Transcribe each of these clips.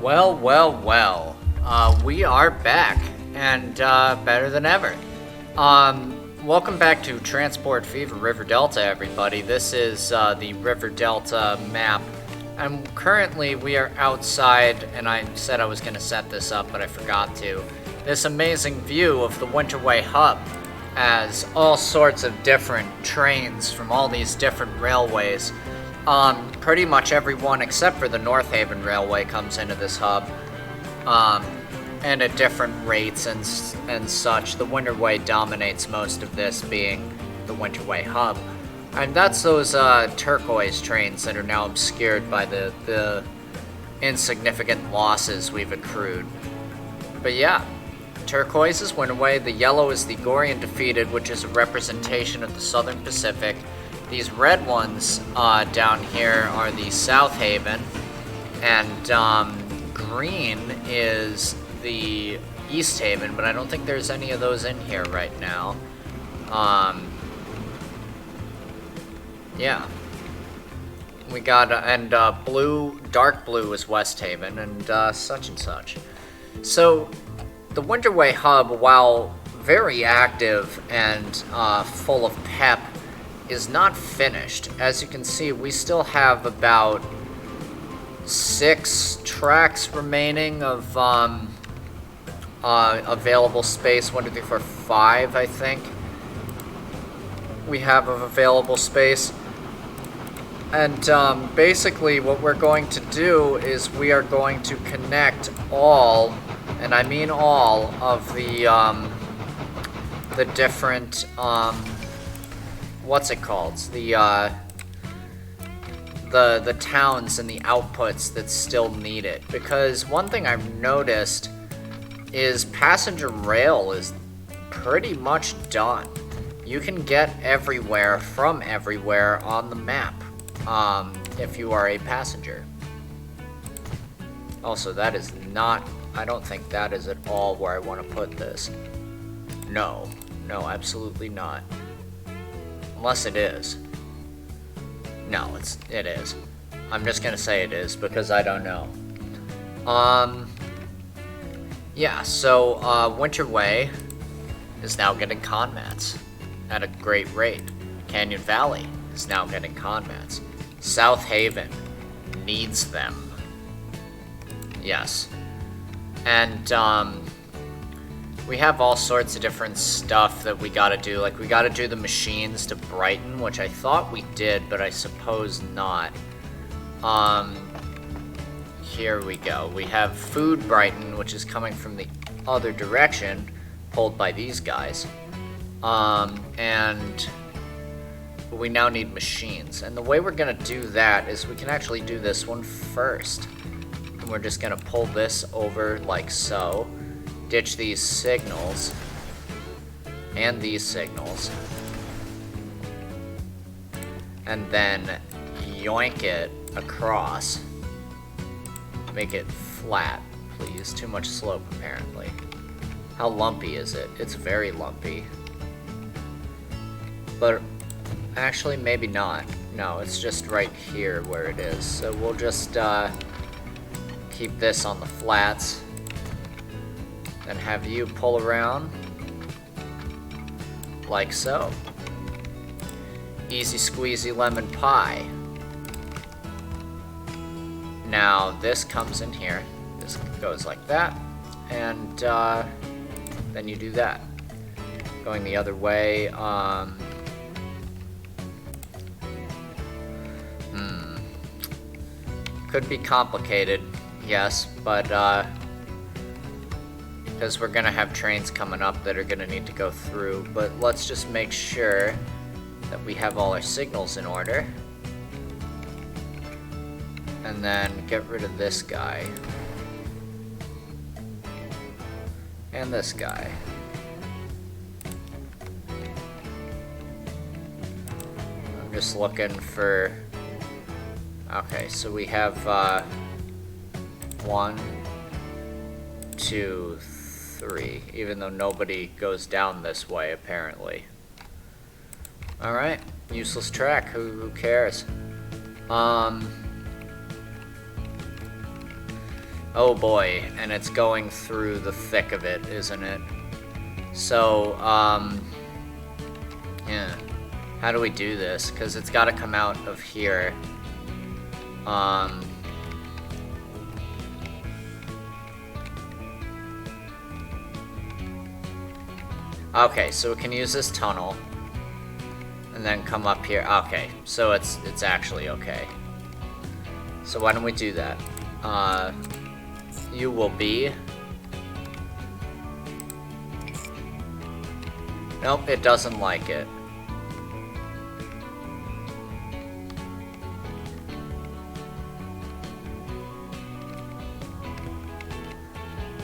Well, we are back, and better than ever. Welcome back to Transport Fever River Delta, everybody. This is the River Delta map, and currently we are outside, and I said I was going to set this up, but I forgot to. This amazing view of the Winterway Hub, as all sorts of different trains from all these different railways, pretty much everyone except for the North Haven Railway comes into this hub, and at different rates and such. The Winterway dominates most of this, being the Winterway Hub. And that's those turquoise trains that are now obscured by the insignificant losses we've accrued. But yeah, turquoise is Winterway, the yellow is the Gorian Defeated, which is a representation of the Southern Pacific. These red ones down here are the South Haven, and green is the East Haven, but I don't think there's any of those in here right now. Yeah. We got, and blue, dark blue is West Haven, and such and such. So, the Winterway Hub, while very active and full of pep, is not finished. As you can see, we still have about 6 tracks remaining of available space. 1, 2, 3, 4, 5, I think we have of available space. And basically what we're going to do is we are going to connect all, and I mean all, of the different what's it called? The towns and the outputs that still need it. Because one thing I've noticed is passenger rail is pretty much done. You can get everywhere from everywhere on the map, if you are a passenger. Also, that is not, I don't think that is at all where I want to put this. No, absolutely not. Unless it is. No, it is. I'm just gonna say it is because I don't know. Yeah, so Winterway is now getting conmats at a great rate. Canyon Valley is now getting conmats. South Haven needs them. Yes. And we have all sorts of different stuff that we gotta do. Like, we gotta do the machines to Brighton, which I thought we did, but I suppose not. Here we go. We have Food Brighton, which is coming from the other direction, pulled by these guys. And we now need machines. And the way we're gonna do that is we can actually do this one first. And we're just gonna pull this over like so. Ditch these signals and these signals, and then yoink it across. Make it flat, please. Too much slope, apparently. How lumpy is it? It's very lumpy. But actually, maybe not. No, it's just right here where it is. So we'll just keep this on the flats. And have you pull around like so. Easy squeezy lemon pie. Now this comes in here. This goes like that, and then you do that. Going the other way. Could be complicated, yes, but because we're gonna have trains coming up that are gonna need to go through, but let's just make sure that we have all our signals in order. And then get rid of this guy. And this guy. I'm just looking for... Okay, so we have 1, 2, 3, even though nobody goes down this way, apparently. Alright, useless track, who Oh boy, and it's going through the thick of it, isn't it? So, yeah. How do we do this? Because it's got to come out of here. Okay, so we can use this tunnel. And then come up here. Okay, so it's actually okay. So why don't we do that? You will be... Nope, it doesn't like it.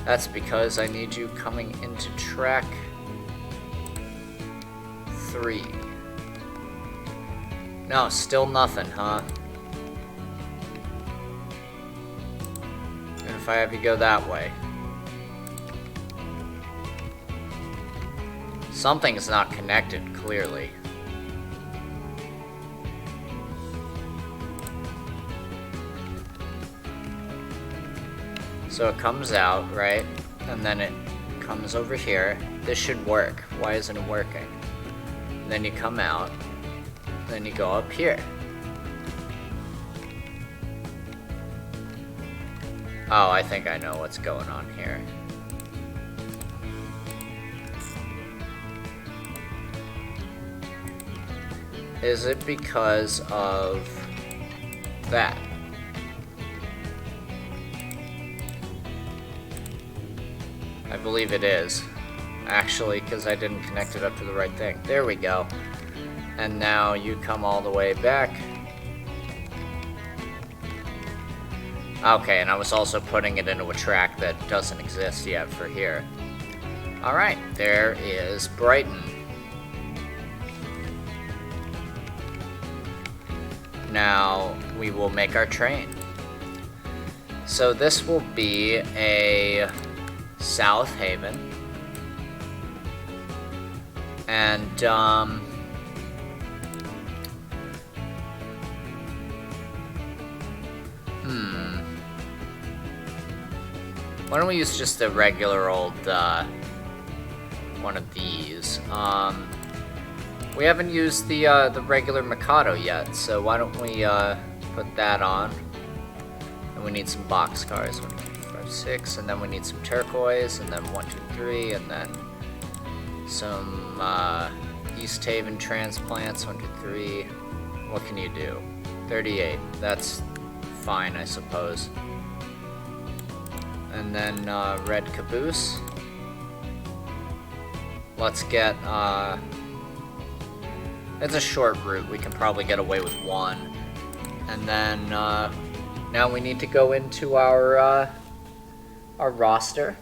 That's because I need you coming into track 3. No, still nothing, huh? And if I have you go that way? Something's not connected, clearly. So it comes out, right? And then it comes over here. This should work. Why isn't it working? And then you come out. Then you go up here. Oh, I think I know what's going on here. Is it because of that? I believe it is. Actually, because I didn't connect it up to the right thing. There we go. And now you come all the way back. Okay, and I was also putting it into a track that doesn't exist yet for here. Alright, there is Brighton. Now we will make our train. So this will be a South Haven. And, why don't we use just a regular old, one of these? We haven't used the regular Mikado yet, so why don't we, put that on? And we need some boxcars, 1, 2, 5, 6, and then we need some turquoise, and then 1, 2, 3, and then some, East Haven transplants, 1, 2, 3. What can you do? 38, that's fine, I suppose. And then red caboose. Let's get, it's a short route, we can probably get away with 1. And then now we need to go into our roster.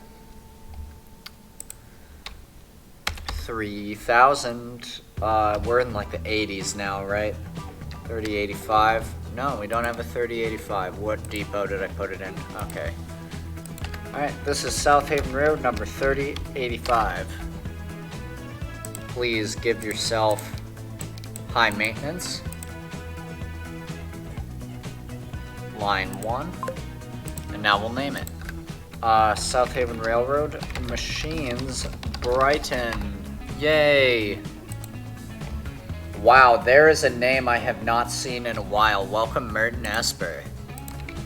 3,000, we're in like the 80s now, right? 3085. No, we don't have a 3085. What depot did I put it in? Okay. Alright, this is South Haven Road, number 3085. Please give yourself high maintenance. Line 1. And now we'll name it. South Haven Railroad Machines, Brighton. Yay! Wow, there is a name I have not seen in a while. Welcome, Merton Esper.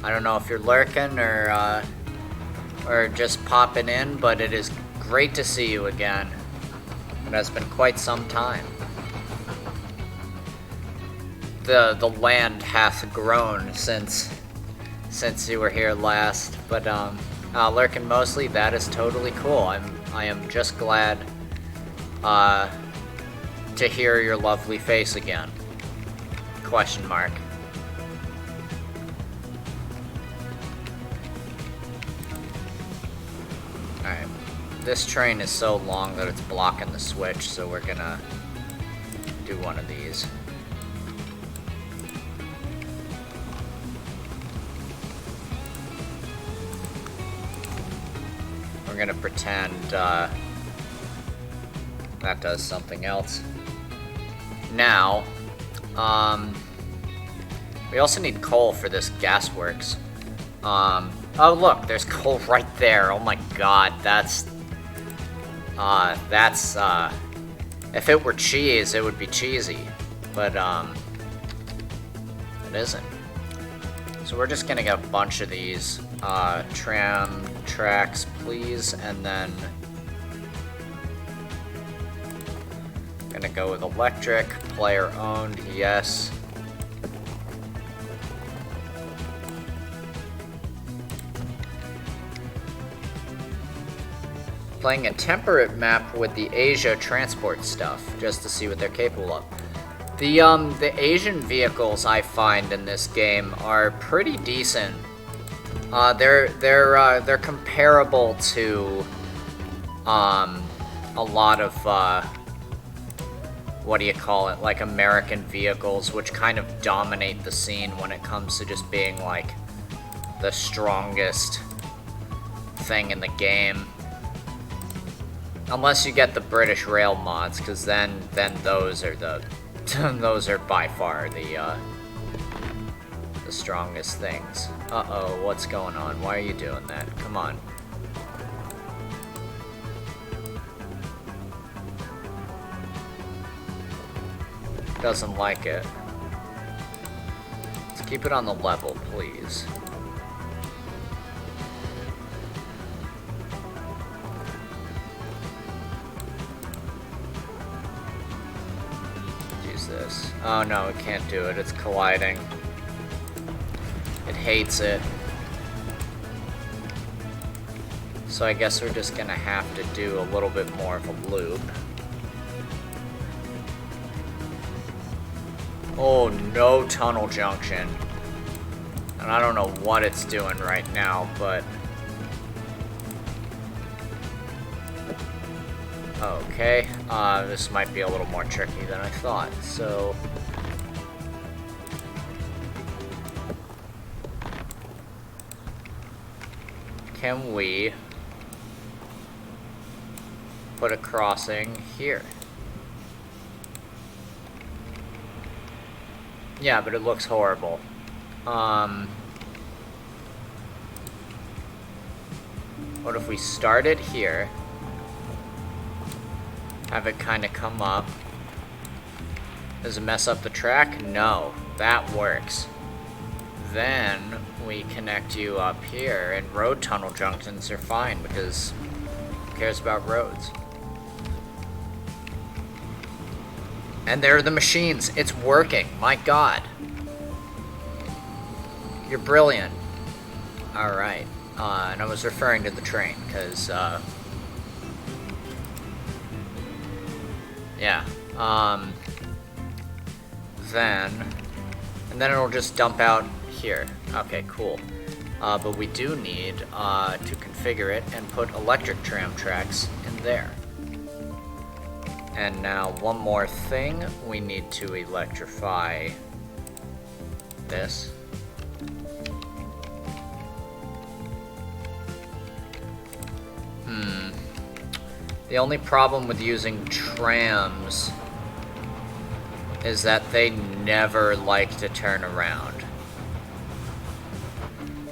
I don't know if you're lurking or just popping in, but it is great to see you again. It has been quite some time. The land hath grown since you were here last, but lurking mostly, that is totally cool. I am just glad to hear your lovely face again. Question mark. Alright. This train is so long that it's blocking the switch, so we're gonna do one of these. We're gonna pretend that does something else. Now, we also need coal for this gasworks. Oh look, there's coal right there. Oh my god, that's, if it were cheese, it would be cheesy. But, it isn't. So we're just gonna get a bunch of these, Tram Tracks, please, and then gonna go with electric, player owned, yes. Playing a temperate map with the Asia transport stuff, just to see what they're capable of. The Asian vehicles I find in this game are pretty decent. They're comparable to a lot of what do you call it, like American vehicles, which kind of dominate the scene when it comes to just being like the strongest thing in the game. Unless you get the British rail mods, because then those are the those are by far the strongest things. Uh-oh, what's going on? Why are you doing that? Come on. Doesn't like it. Let's keep it on the level, please. This. Oh no, it can't do it. It's colliding. It hates it. So I guess we're just gonna have to do a little bit more of a loop. Oh, no tunnel junction. And I don't know what it's doing right now, but... Okay, this might be a little more tricky than I thought, so... Can we put a crossing here? Yeah, but it looks horrible. What if we start it here? Have it kind of come up. Does it mess up the track? No, that works. Then we connect you up here, and road tunnel junctions are fine because who cares about roads? And there are the machines. It's working. My God. You're brilliant. All right. And I was referring to the train because. Yeah, and then it'll just dump out here. Okay, cool. But we do need to configure it and put electric tram tracks in there. And now one more thing, we need to electrify this. The only problem with using trams is that they never like to turn around.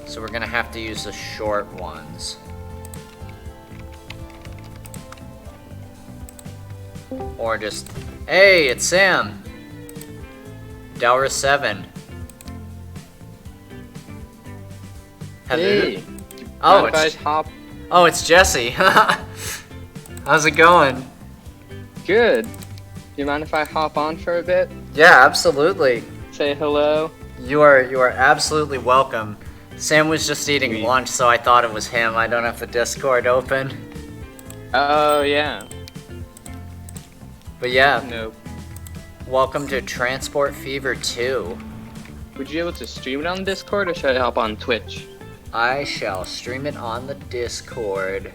So we're gonna have to use the short ones. Or just, hey, it's Sam! Dower 7. Hello? Hey! Oh, it's Jesse. How's it going? Good. Do you mind if I hop on for a bit? Yeah, absolutely. Say hello? You are absolutely welcome. Sam was just eating lunch, so I thought it was him. I don't have the Discord open. Oh, yeah. But yeah. Nope. Welcome to Transport Fever 2. Would you be able to stream it on Discord, or should I hop on Twitch? I shall stream it on the Discord.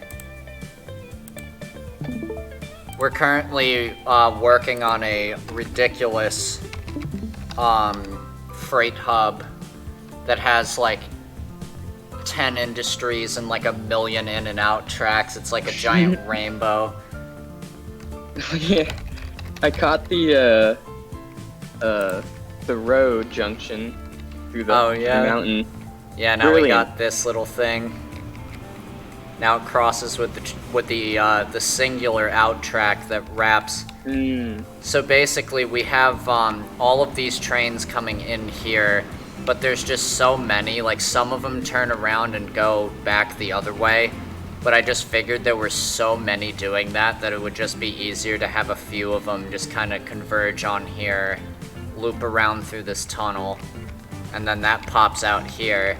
We're currently working on a ridiculous freight hub that has like 10 industries and like 1 million in and out tracks. It's like a giant rainbow. Yeah, I caught the road junction through the, oh, yeah? the mountain. Yeah, now we Brilliant. got this little thing. Now it crosses with the singular out track that wraps. So basically, we have all of these trains coming in here, but there's just so many. Like, some of them turn around and go back the other way. But I just figured there were so many doing that it would just be easier to have a few of them just kind of converge on here, loop around through this tunnel, and then that pops out here.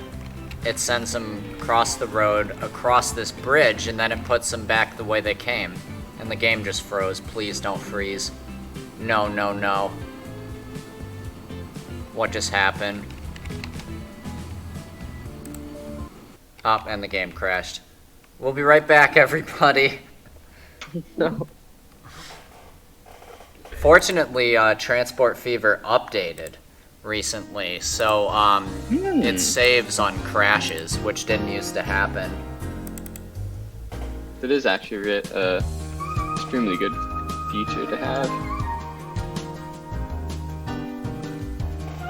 It sends them across the road, across this bridge, and then it puts them back the way they came. And the game just froze. Please don't freeze. No, no, no. What just happened? Oh, and the game crashed. We'll be right back, everybody. No. Fortunately, Transport Fever updated recently, so it saves on crashes, which didn't used to happen. It is actually extremely good feature to have.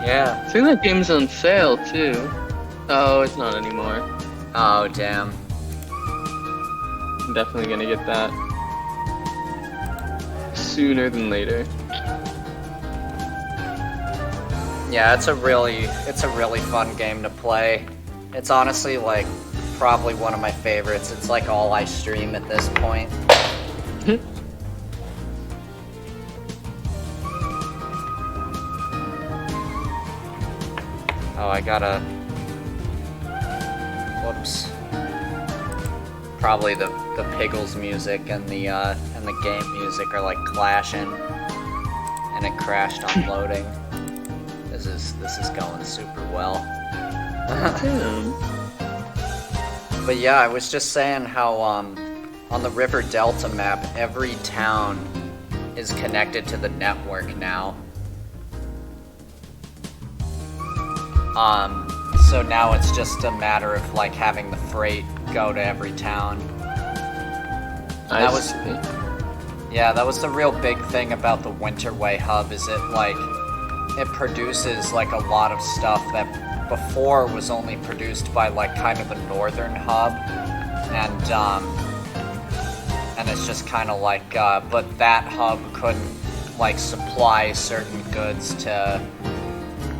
Yeah. I think that game's on sale too. Oh, it's not anymore. Oh, damn. I'm definitely gonna get that sooner than later. Yeah, it's a really fun game to play. It's honestly like probably one of my favorites. It's like all I stream at this point. Oh, I gotta. Whoops. Probably the Piggles music and the game music are like clashing, and it crashed on loading. This is going super well. But yeah, I was just saying how on the River Delta map, every town is connected to the network now. So now it's just a matter of like having the freight go to every town. That was the real big thing about the Winterway hub, is it produces like a lot of stuff that before was only produced by like kind of the northern hub, and it's just kind of like but that hub couldn't like supply certain goods to,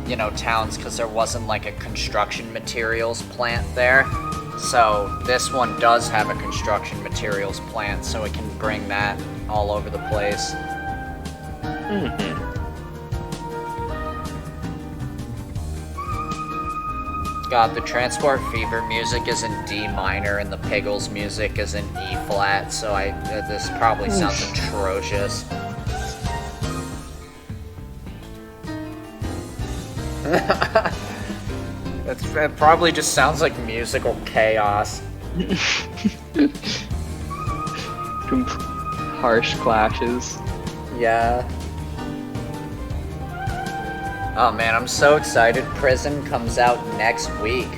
you know, towns, because there wasn't like a construction materials plant there. So this one does have a construction materials plant, so it can bring that all over the place. God, the Transport Fever music is in D minor and the Piggles music is in E flat, so this probably sounds atrocious. It probably just sounds like musical chaos. Harsh clashes. Yeah. Oh man, I'm so excited. Prison comes out next week.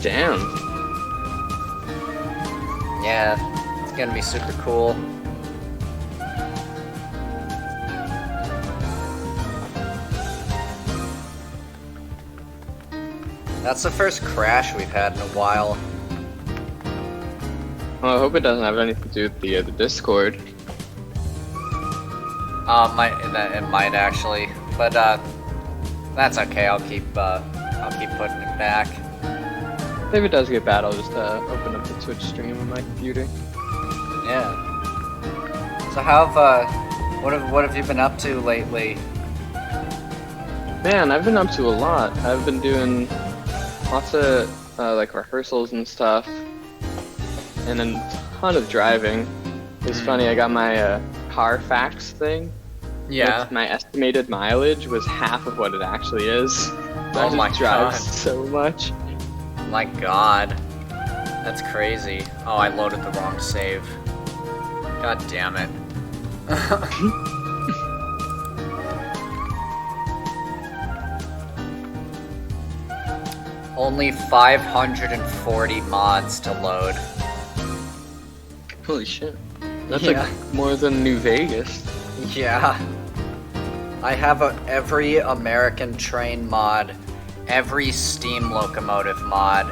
Damn. Yeah, it's gonna be super cool. That's the first crash we've had in a while. Well, I hope it doesn't have anything to do with the Discord. It might actually, but that's okay. I'll keep putting it back. If it does get bad, I'll just open up the Twitch stream on my computer. Yeah. So what have you been up to lately? Man, I've been up to a lot. I've been doing lots of like rehearsals and stuff, and a ton of driving. It's funny, I got my Carfax thing. Yeah. My estimated mileage was half of what it actually is. Oh my god. So much. My god. That's crazy. Oh, I loaded the wrong save. God damn it. Only 540 mods to load. Holy shit. That's like more than New Vegas. Yeah. I have every American train mod every steam locomotive mod,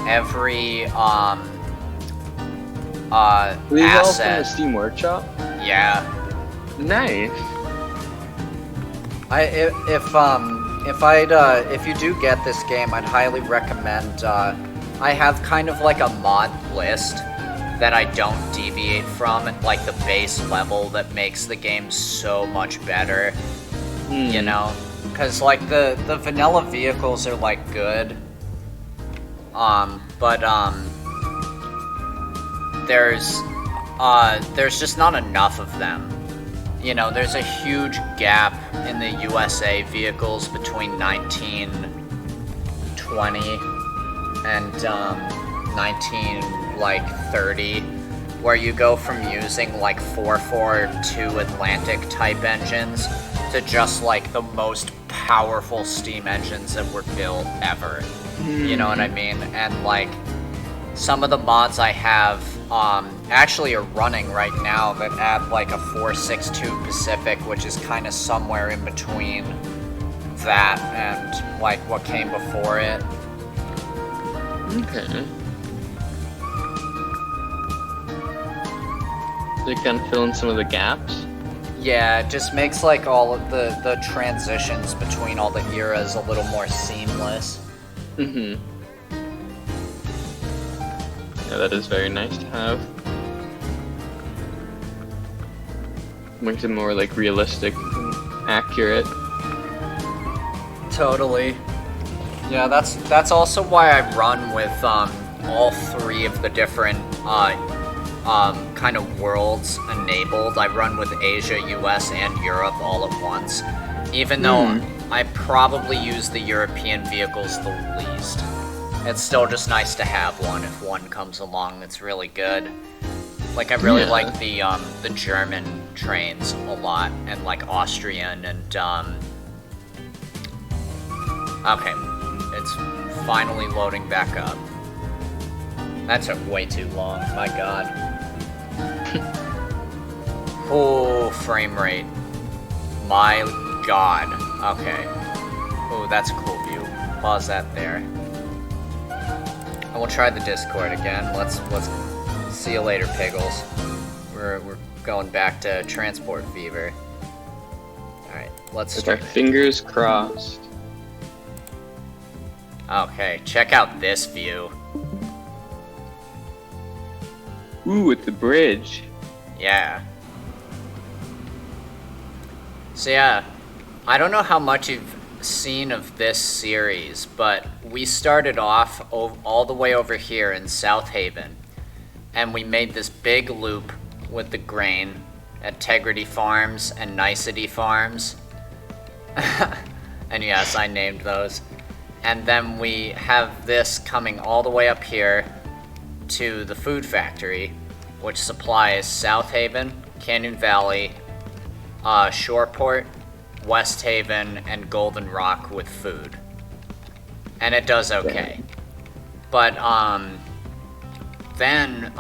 every These all from the asset. Steam Workshop? Yeah. Nice. If you do get this game, I'd highly recommend. I have kind of like a mod list that I don't deviate from, like the base level that makes the game so much better. You know, because like the vanilla vehicles are like good, but there's just not enough of them. You know, there's a huge gap in the USA vehicles between 1920 and 1930, where you go from using like 442 Atlantic type engines to just like the most powerful steam engines that were built ever. You know what I mean? And like some of the mods I have actually are running right now that add like a 462 Pacific, which is kind of somewhere in between that and like what came before it. Okay. They kind of fill in some of the gaps. Yeah, it just makes like all of the transitions between all the eras a little more seamless. Yeah, that is very nice to have. Makes it more like realistic and accurate. Totally. Yeah, that's also why I run with all three of the different kind of worlds enabled. I run with Asia, US, and Europe all at once, even though I probably use the European vehicles the least. It's still just nice to have one if one comes along that's really good. Like I really like the German trains a lot, and like Austrian and okay, it's finally loading back up. That took way too long, my god. Oh, frame rate. My god. Okay. Oh, that's a cool view. Pause that there. And we'll try the Discord again. Let's see you later, Piggles. We're going back to Transport Fever. Alright, let's With our fingers crossed. Okay, check out this view. Ooh, with the bridge. Yeah. So yeah, I don't know how much you've seen of this series, but we started off all the way over here in South Haven, and we made this big loop with the grain at Tegrity Farms and Nicety Farms. And yes, I named those. And then we have this coming all the way up here to the food factory, which supplies South Haven, Canyon Valley, Shoreport, West Haven, and Golden Rock with food. And it does okay. But then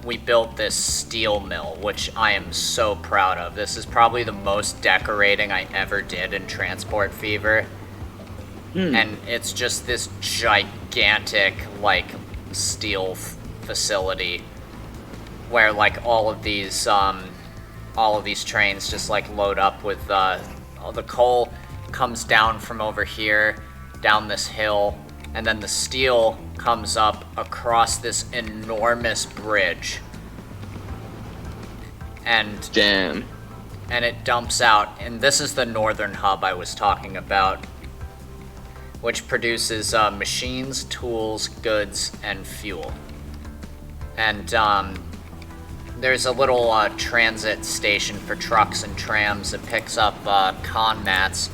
we built this steel mill, which I am so proud of. This is probably the most decorating I ever did in Transport Fever. And it's just this gigantic, like, steel facility where, like, all of these trains just, like, load up with, all the coal comes down from over here, down this hill, and then the steel comes up across this enormous bridge. And Damn. and it dumps out, and this is the northern hub I was talking about, which produces machines, tools, goods, and fuel. And there's a little transit station for trucks and trams that picks up con mats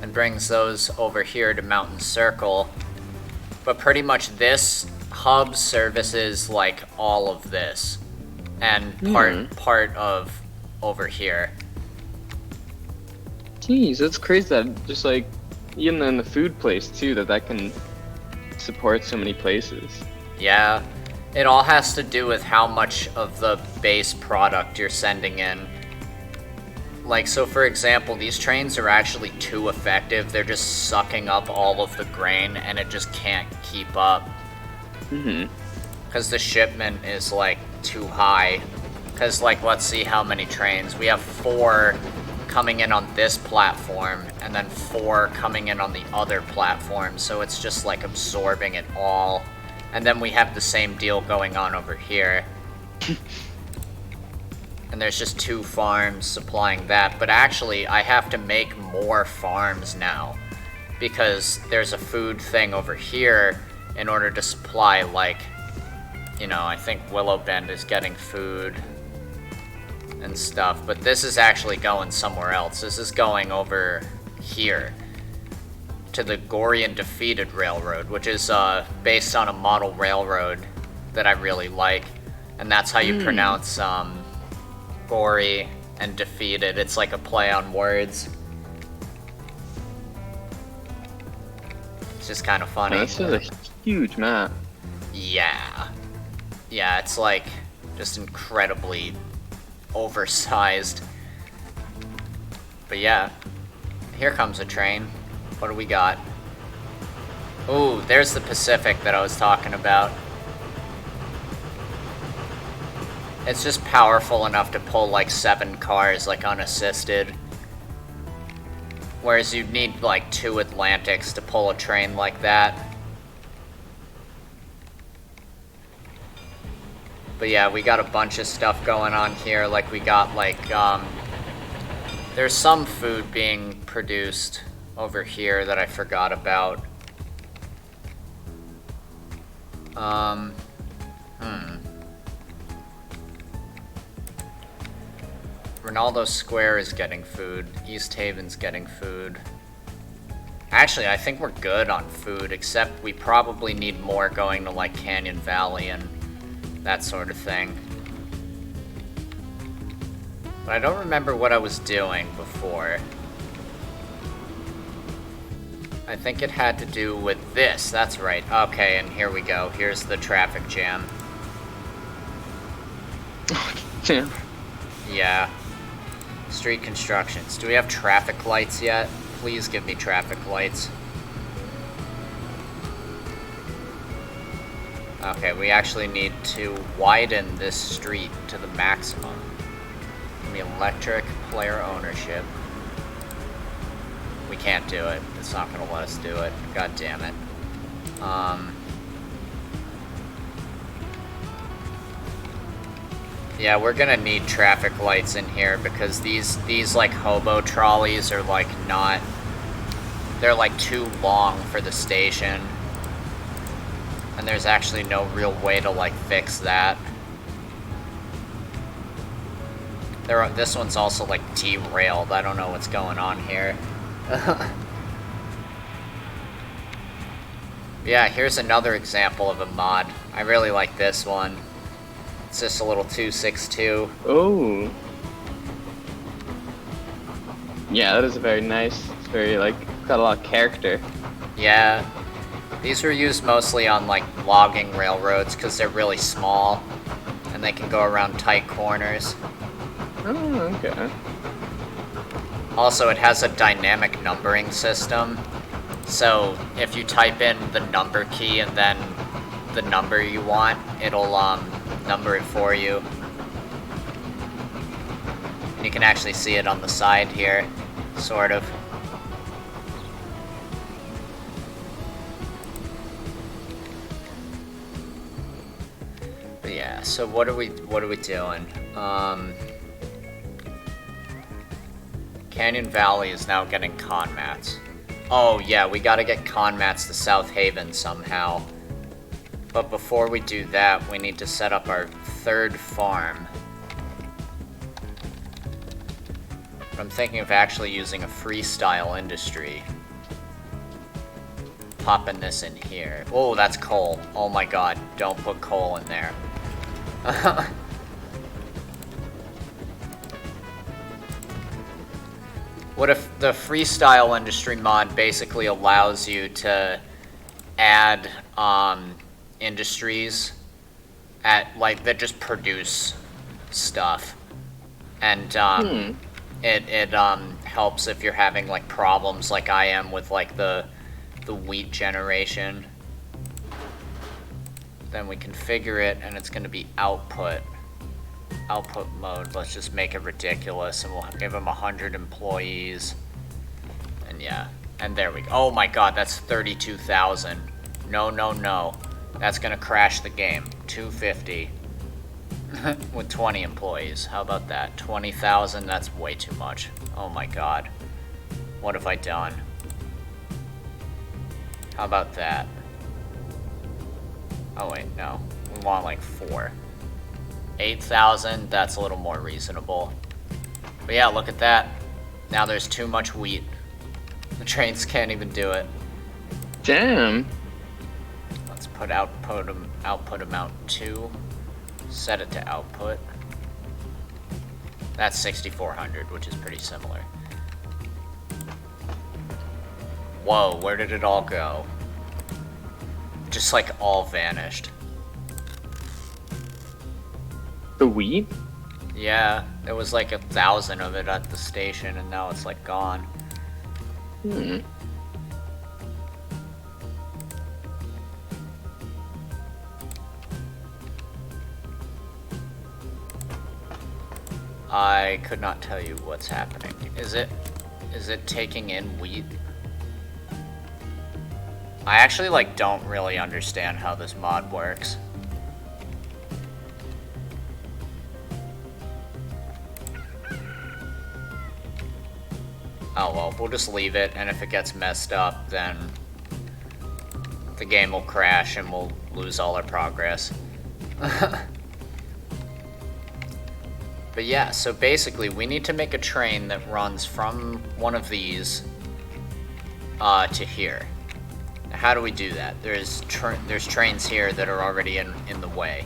and brings those over here to Mountain Circle. But pretty much this hub services like all of this and part of over here. Jeez, that's crazy that just like, even in the food place too, that can support so many places. Yeah, it all has to do with how much of the base product you're sending in. Like, so for example, these trains are actually too effective. They're just sucking up all of the grain, and it just can't keep up. Because the shipment is, like, too high. Because, like, let's see how many trains. We have 4 coming in on this platform, and then 4 coming in on the other platform, so it's just, like, absorbing it all. And then we have the same deal going on over here. And there's just 2 farms supplying that, but actually I have to make more farms now because there's a food thing over here in order to supply, like, you know, I think Willow Bend is getting food and stuff, but this is actually going somewhere else. This is going over here to the Gorian Defeated Railroad, which is based on a model railroad that I really like, and that's how you pronounce Gory and Defeated. It's like a play on words. It's just kind of funny. Oh, this is a huge map. Yeah. Yeah, it's like just incredibly oversized. But yeah, here comes a train. What do we got? Ooh, there's the Pacific that I was talking about. It's just powerful enough to pull like 7 cars, like unassisted. Whereas you'd need like 2 Atlantics to pull a train like that. But yeah, we got a bunch of stuff going on here. Like we got like, there's some food being produced over here that I forgot about. Ronaldo Square is getting food. East Haven's getting food. Actually, I think we're good on food, except we probably need more going to like Canyon Valley and that sort of thing. But I don't remember what I was doing before. I think it had to do with this, that's right. Okay, and here we go. Here's the traffic jam. Damn. Yeah. Street constructions. Do we have traffic lights yet? Please give me traffic lights. Okay, we actually need to widen this street to the maximum. Give me electric player ownership. We can't do it. It's not gonna let us do it. God damn it. Yeah, we're gonna need traffic lights in here because these like hobo trolleys are like not, they're like too long for the station. And there's actually no real way to like fix that. This one's also like derailed. I don't know what's going on here. Yeah, here's another example of a mod. I really like this one. It's just a little 262. Oh. Yeah, that is very nice. It's very, like, got a lot of character. Yeah. These were used mostly on, like, logging railroads because they're really small and they can go around tight corners. Oh, okay. Also, it has a dynamic numbering system. So, if you type in the number key and then the number you want, it'll, number it for you. You can actually see it on the side here, sort of. But yeah, so what are we doing? Canyon Valley is now getting con mats. Oh yeah, we gotta get con mats to South Haven somehow. But before we do that, we need to set up our 3rd farm. I'm thinking of actually using a Freestyle Industry. Popping this in here. Oh, that's coal. Oh my god, don't put coal in there. What if the Freestyle Industry mod basically allows you to add, industries at like that just produce stuff, and It helps if you're having like problems like I am with like the wheat generation. Then we configure it, and it's going to be output mode. Let's just make it ridiculous, and we'll give them 100 employees. And yeah, and there we go. Oh my god, that's 32,000. No. That's gonna crash the game. 250 with 20 employees. How about that? 20,000, that's way too much. Oh my god. What have I done? How about that? Oh wait, no. We want like 4. 8,000, that's a little more reasonable. But yeah, look at that. Now there's too much wheat. The trains can't even do it. Damn. Let's put output amount 2. Set it to output. That's 6,400, which is pretty similar. Whoa, where did it all go? Just like all vanished. The wheat? Yeah, there was like 1,000 of it at the station, and now it's like gone. I could not tell you what's happening. Is it taking in wheat? I actually like don't really understand how this mod works. Oh well, we'll just leave it, and if it gets messed up, then the game will crash and we'll lose all our progress. But yeah, so basically we need to make a train that runs from one of these to here. Now, how do we do that? There's trains here that are already in the way.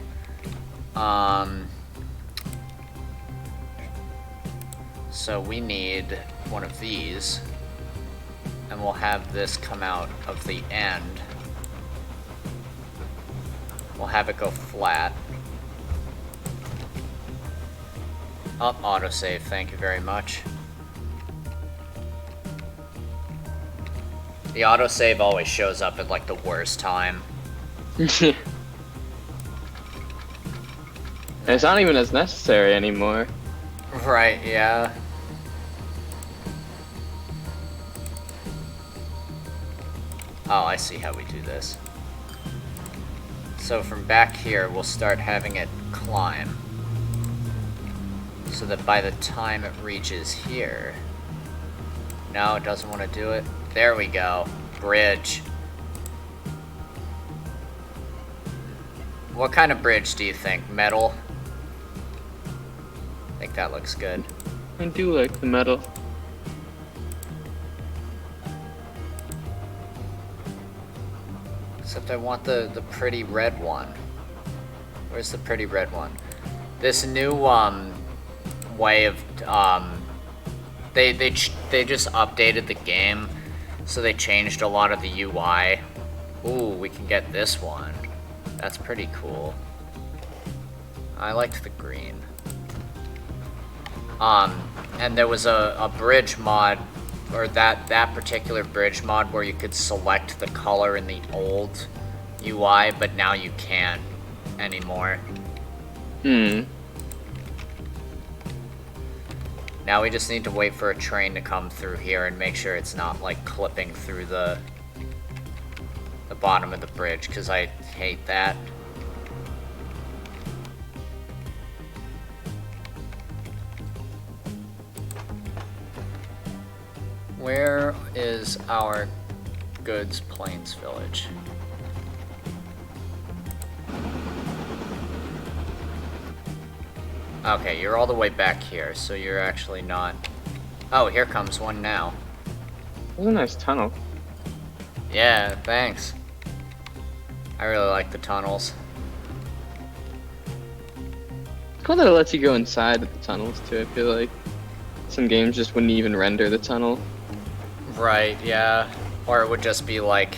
So we need one of these, and we'll have this come out of the end. We'll have it go flat. Oh, autosave, thank you very much. The autosave always shows up at like the worst time. It's not even as necessary anymore. Right, yeah. Oh, I see how we do this. So from back here, we'll start having it climb. So that by the time it reaches here... No, it doesn't want to do it. There we go. Bridge. What kind of bridge do you think? Metal? I think that looks good. I do like the metal. Except I want the pretty red one. Where's the pretty red one? This new way of they just updated the game, so they changed a lot of the UI. Ooh, we can get this one. That's pretty cool. I liked the green. And there was a bridge mod, or that particular bridge mod where you could select the color in the old UI, but now you can't anymore. Now we just need to wait for a train to come through here and make sure it's not like clipping through the bottom of the bridge, because I hate that. Where is our goods plains village? Okay, you're all the way back here, so you're actually not... Oh, here comes one now. That's a nice tunnel. Yeah, thanks. I really like the tunnels. It's cool that it lets you go inside of the tunnels too. I feel like some games just wouldn't even render the tunnel. Right, yeah. Or it would just be like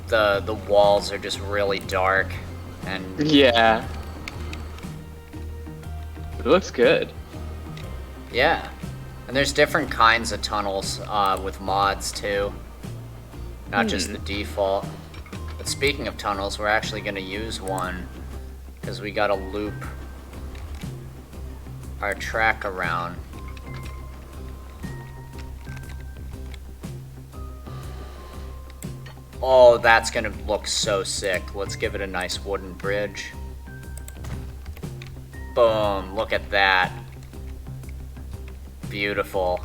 the walls are just really dark and... Yeah. It looks good. Yeah. And there's different kinds of tunnels with mods too, not just the default. But speaking of tunnels, we're actually going to use one because we got to loop our track around. Oh, that's going to look so sick. Let's give it a nice wooden bridge. Boom, look at that. Beautiful.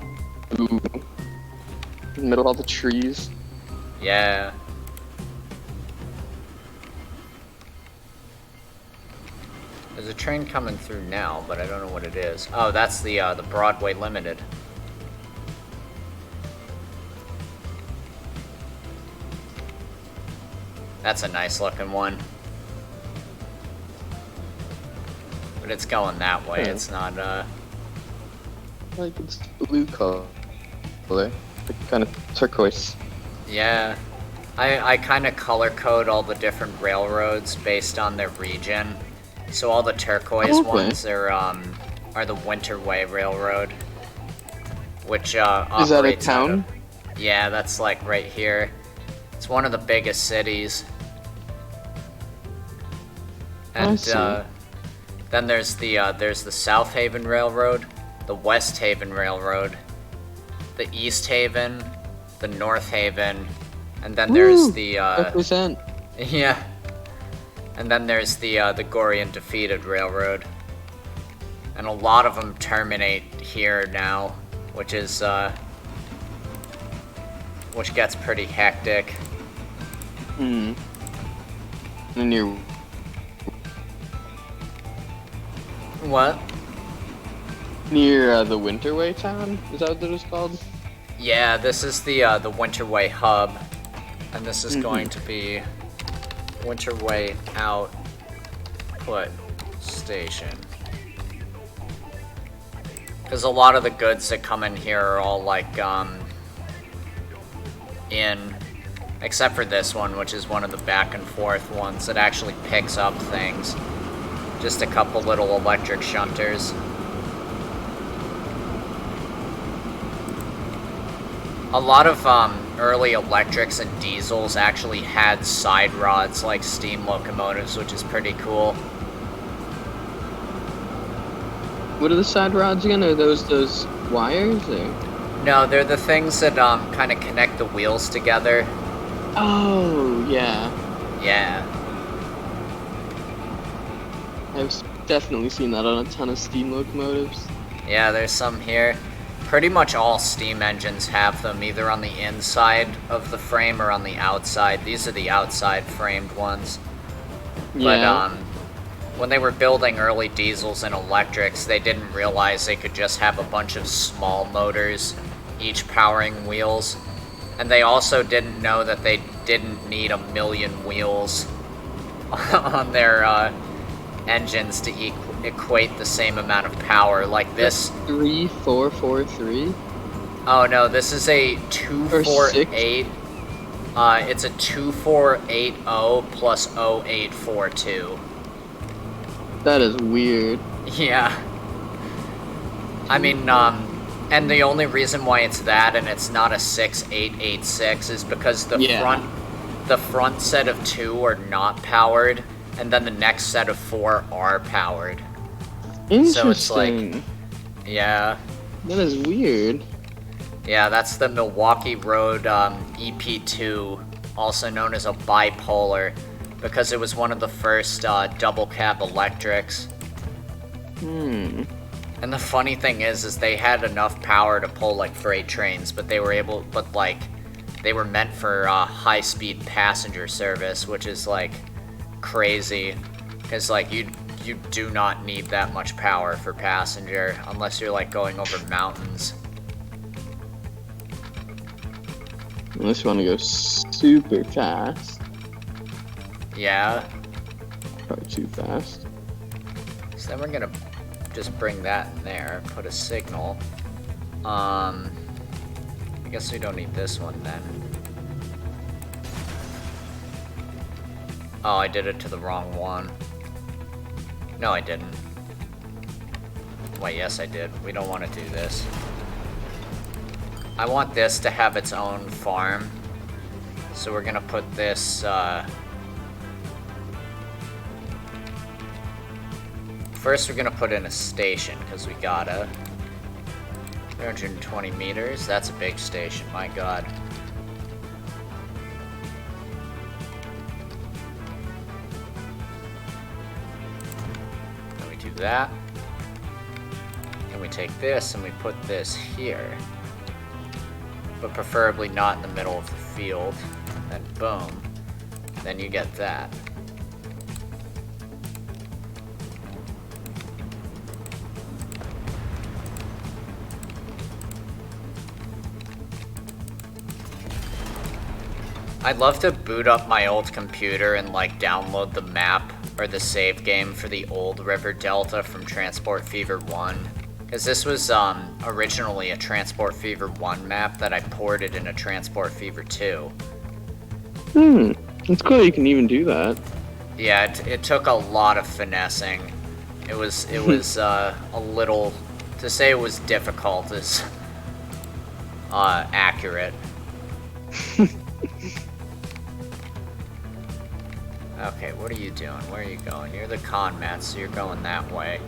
Ooh. In the middle of all the trees. Yeah. There's a train coming through now, but I don't know what it is. Oh, that's the Broadway Limited. That's a nice looking one. But it's going that way, Yeah. it's not, Like it's blue color. Like kind of turquoise. Yeah. I kind of color code all the different railroads based on their region. So all the turquoise ones are the Winterway Railroad, which Is that a operates out town? of- yeah, that's like right here. It's one of the biggest cities. And then there's the South Haven Railroad, the West Haven Railroad, the East Haven, the North Haven, and then there's the represent. yeah. And then there's the Gorian Defeated Railroad. And a lot of them terminate here now, which is which gets pretty hectic. Hmm. And you're What? near the Winterway town? Is that what it was called? Yeah, this is the Winterway hub, and this is going to be Winterway Output Station. Because a lot of the goods that come in here are all like except for this one, which is one of the back and forth ones that actually picks up things. Just a couple little electric shunters. A lot of early electrics and diesels actually had side rods like steam locomotives, which is pretty cool. What are the side rods again? Are those wires or? No, they're the things that kind of connect the wheels together. Oh, yeah. Yeah. I've definitely seen that on a ton of steam locomotives. Yeah, there's some here. Pretty much all steam engines have them, either on the inside of the frame or on the outside. These are the outside framed ones. Yeah. But when they were building early diesels and electrics, they didn't realize they could just have a bunch of small motors, each powering wheels. And they also didn't know that they didn't need 1,000,000 wheels on their engines to equate the same amount of power. Like this. 3443? Oh no, this is a 248. It's a 2480 plus 0842. That is weird. Yeah. I mean, and the only reason why it's that and it's not a 6886 is because the front set of 2 are not powered, and then the next set of 4 are powered. Interesting. So it's like, yeah. That is weird. Yeah, that's the Milwaukee Road EP2, also known as a bipolar, because it was one of the first double cab electrics. And the funny thing is they had enough power to pull like freight trains, but they were meant for high-speed passenger service, which is like crazy, because like you do not need that much power for passenger unless you're like going over mountains. Unless you want to go super fast. Yeah. Probably too fast. So then we're gonna just bring that in there, put a signal. I guess we don't need this one then. Oh, I did it to the wrong one. No, I didn't. Wait, yes I did. We don't want to do this. I want this to have its own farm. So we're gonna put this, first we're gonna put in a station, because we gotta. 320 meters, that's a big station, my god. Then we do that. And we take this and we put this here. But preferably not in the middle of the field. Then boom. Then you get that. I'd love to boot up my old computer and like download the map or the save game for the old River Delta from Transport Fever 1. Because this was originally a Transport Fever 1 map that I ported into Transport Fever 2. It's cool you can even do that. Yeah, it took a lot of finessing. It was a little, to say it was difficult is accurate. Okay, what are you doing? Where are you going? You're the con mat, so you're going that way.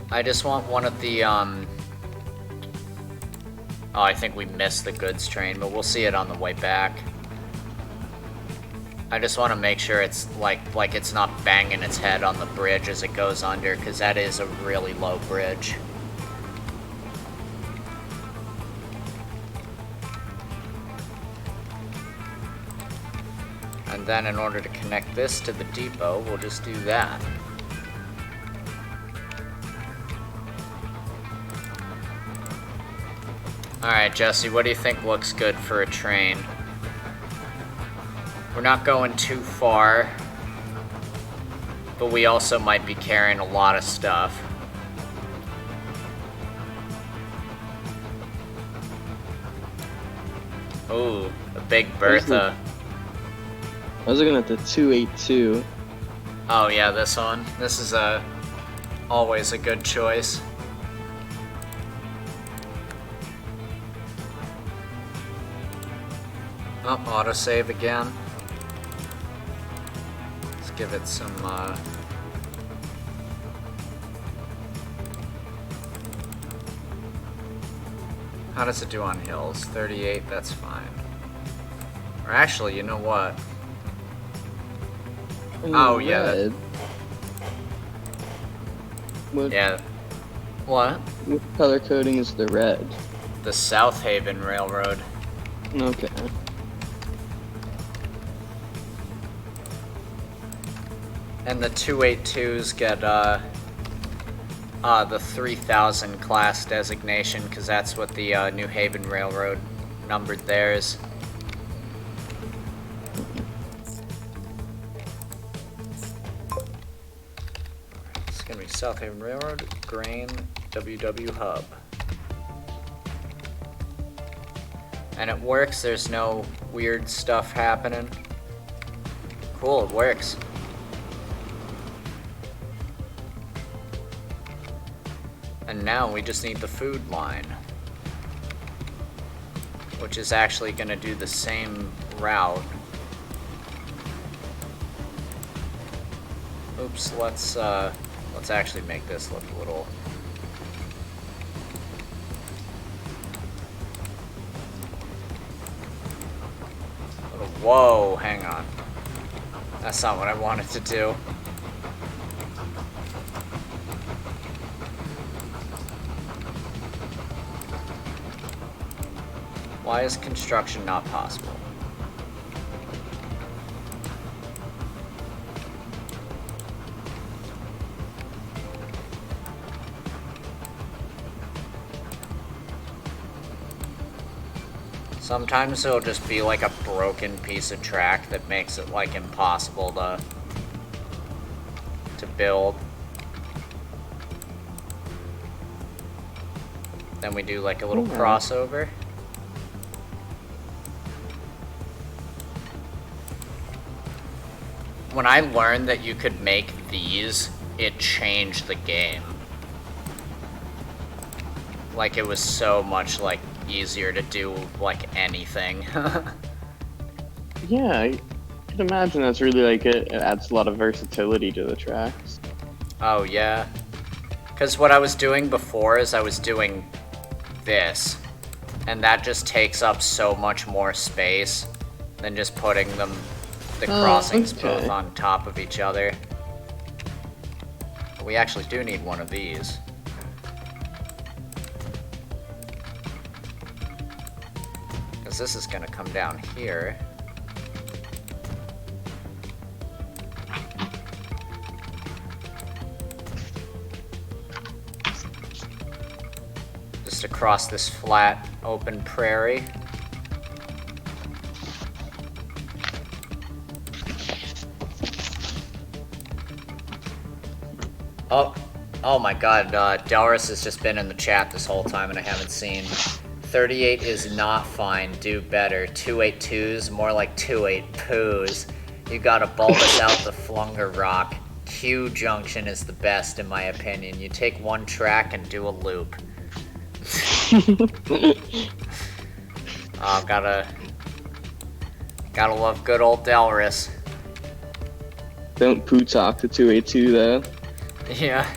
I just want one of the, Oh, I think we missed the goods train, but we'll see it on the way back. I just want to make sure it's, like it's not banging its head on the bridge as it goes under, because that is a really low bridge. And then in order to connect this to the depot, we'll just do that. Alright, Jesse, what do you think looks good for a train? We're not going too far, but we also might be carrying a lot of stuff. Ooh, a big Bertha. I was looking at the 282. Oh yeah, this one. This is always a good choice. Oh, autosave again. Let's give it some, How does it do on hills? 38, that's fine. Or actually, you know what? Oh, yeah. Red. What, Yeah. What? what color coding is the red? The South Haven Railroad. Okay. And the 282s get, the 3000 class designation, because that's what the, New Haven Railroad numbered theirs. It's gonna be South Haven Railroad, Grain, WW Hub. And it works, there's no weird stuff happening. Cool, it works. And now we just need the food line, which is actually going to do the same route. Oops, let's actually make this look a little. Whoa, hang on. That's not what I wanted to do. Why is construction not possible? Sometimes it'll just be like a broken piece of track that makes it like impossible to build. Then we do like a little crossover. When I learned that you could make these it changed the game. Like, it was so much, like, easier to do, like, anything. Yeah, I can imagine that's really, like, it adds a lot of versatility to the tracks. Oh, yeah. Because what I was doing before is I was doing this, and that just takes up so much more space than just putting the crossings both on top of each other. But we actually do need one of these. Because this is going to come down here. Just across this flat, open prairie. Oh my god, Delris has just been in the chat this whole time and I haven't seen. 38 is not fine, do better. 282's more like 28 poos. You gotta bulbous out the flunger rock. Q Junction is the best in my opinion. You take one track and do a loop. Oh, gotta love good old Delris. Don't poo talk to 282 though. Yeah.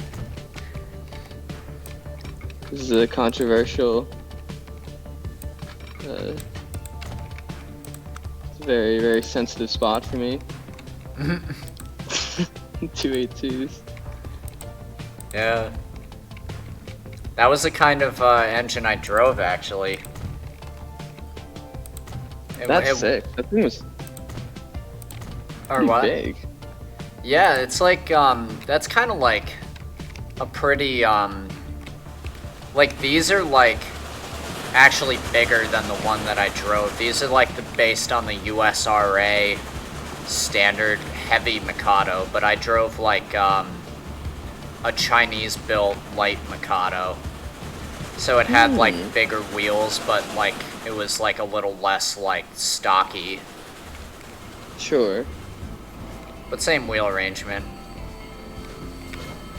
This is a controversial, very, very sensitive spot for me. 282s. Yeah. That was the kind of engine I drove, actually. That's sick. That thing was what? big. Yeah, it's like, that's kind of like a pretty, like, these are, like, actually bigger than the one that I drove. These are, like, based on the USRA standard heavy Mikado, but I drove, like, a Chinese-built light Mikado. So it had, like, bigger wheels, but, like, it was, like, a little less, like, stocky. Sure. But same wheel arrangement.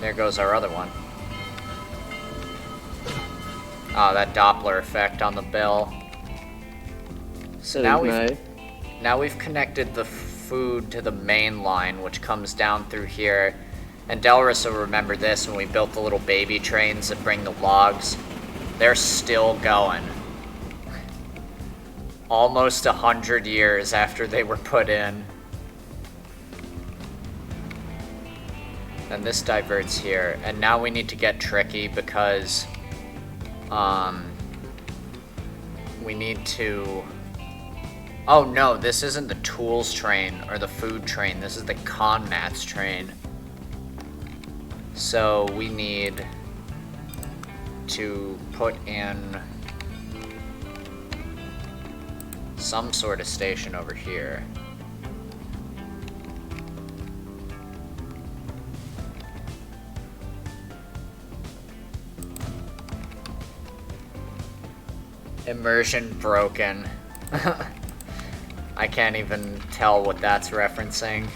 There goes our other one. Oh, that Doppler effect on the bell. So now we've connected the food to the main line, which comes down through here. And Delris will remember this when we built the little baby trains that bring the logs. They're still going. Almost 100 years after they were put in. And this diverts here. And now we need to get tricky because we need to... Oh no, this isn't the tools train or the food train. This is the Conmats train. So we need to put in some sort of station over here. Immersion broken. I can't even tell what that's referencing.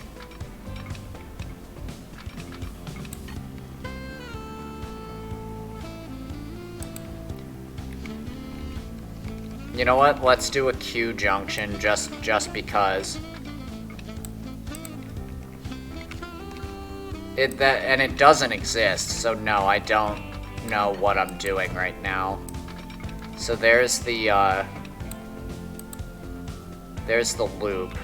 You know what? Let's do a Q junction just because. It doesn't exist, so no, I don't know what I'm doing right now. So there's the loop.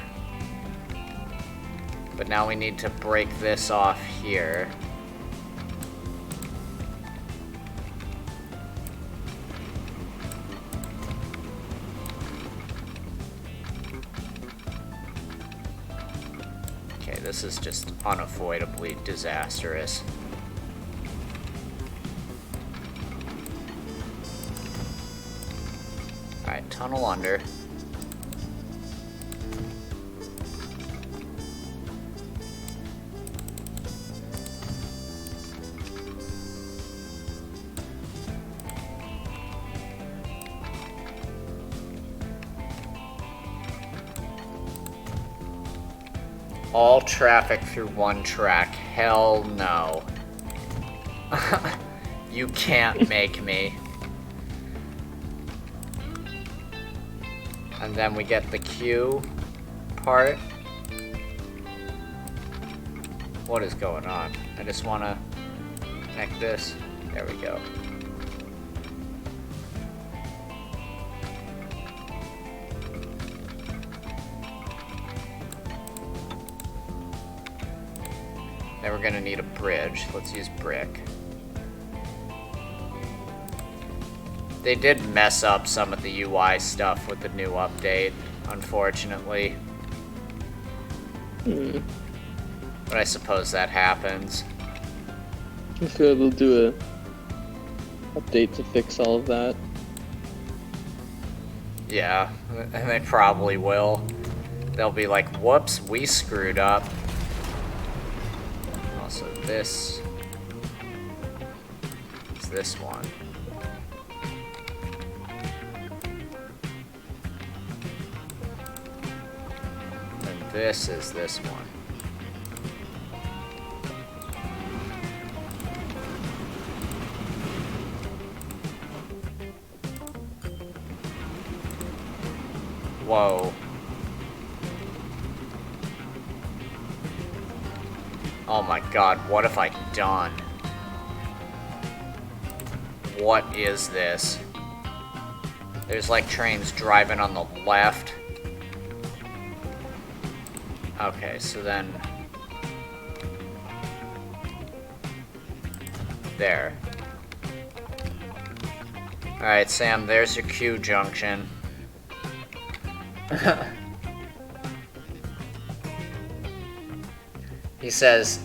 But now we need to break this off here. Okay, this is just unavoidably disastrous. Alright, tunnel under. All traffic through one track. Hell no. You can't make me. And then we get the queue part. What is going on? I just want to connect this. There we go. Now we're gonna need a bridge. Let's use brick. They did mess up some of the UI stuff with the new update, unfortunately. But I suppose that happens. I'm sure they'll do a update to fix all of that. Yeah, and they probably will. They'll be like, whoops, we screwed up. Also, this is this one. And this is this one. Whoa. Oh my god, what have I done? What is this? There's like trains driving on the left. Okay, so then... There. Alright, Sam, there's your Q junction. He says,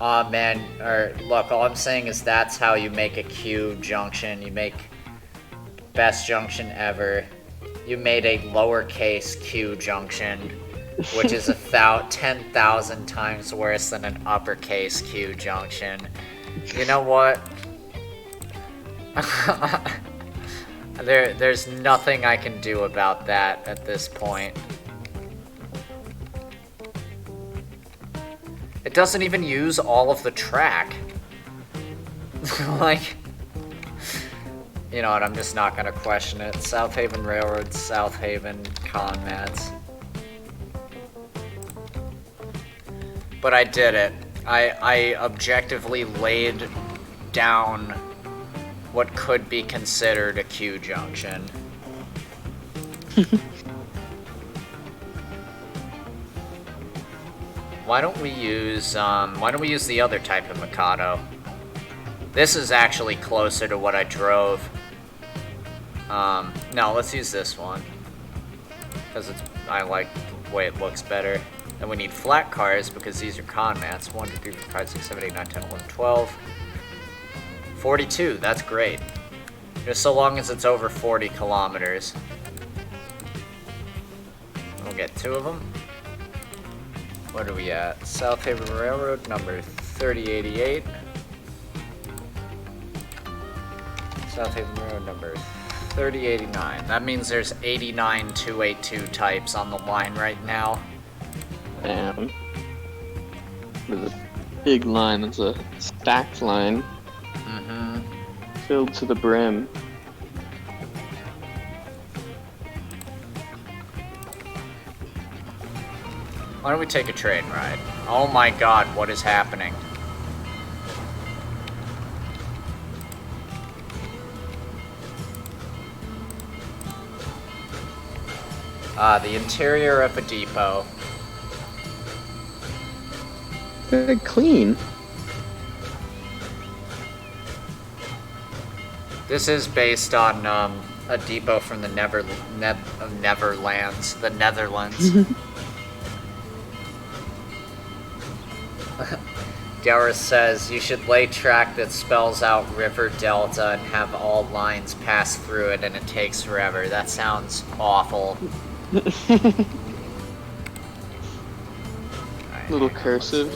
aw man, or look, all I'm saying is that's how you make a Q junction. You make best junction ever. You made a lowercase Q junction, which is 10,000 times worse than an uppercase Q junction. You know what? There's nothing I can do about that at this point. It doesn't even use all of the track. Like, you know what, I'm just not gonna question it. South Haven Railroad, South Haven Conmads. But I did it. I objectively laid down what could be considered a Q junction. Why don't we use the other type of Mikado? This is actually closer to what I drove. No, let's use this one. Because I like the way it looks better. Then we need flat cars because these are Conmats. 1, 2, 3, 4, 5, 6, 7, 8, 9, 10, 11, 12. 42, that's great. Just so long as it's over 40 kilometers. We'll get 2 of them. What are we at? South Haven Railroad, number 3088. South Haven Railroad, number 3089. That means there's 89 282 types on the line right now. Damn. There's a big line. It's a stacked line. Filled to the brim. Why don't we take a train ride? Oh my god, what is happening? The interior of a depot. Very clean. This is based on a depot from the Neverlands, the Netherlands. Gareth says, you should lay track that spells out River Delta and have all lines pass through it and it takes forever. That sounds awful. Little cursive.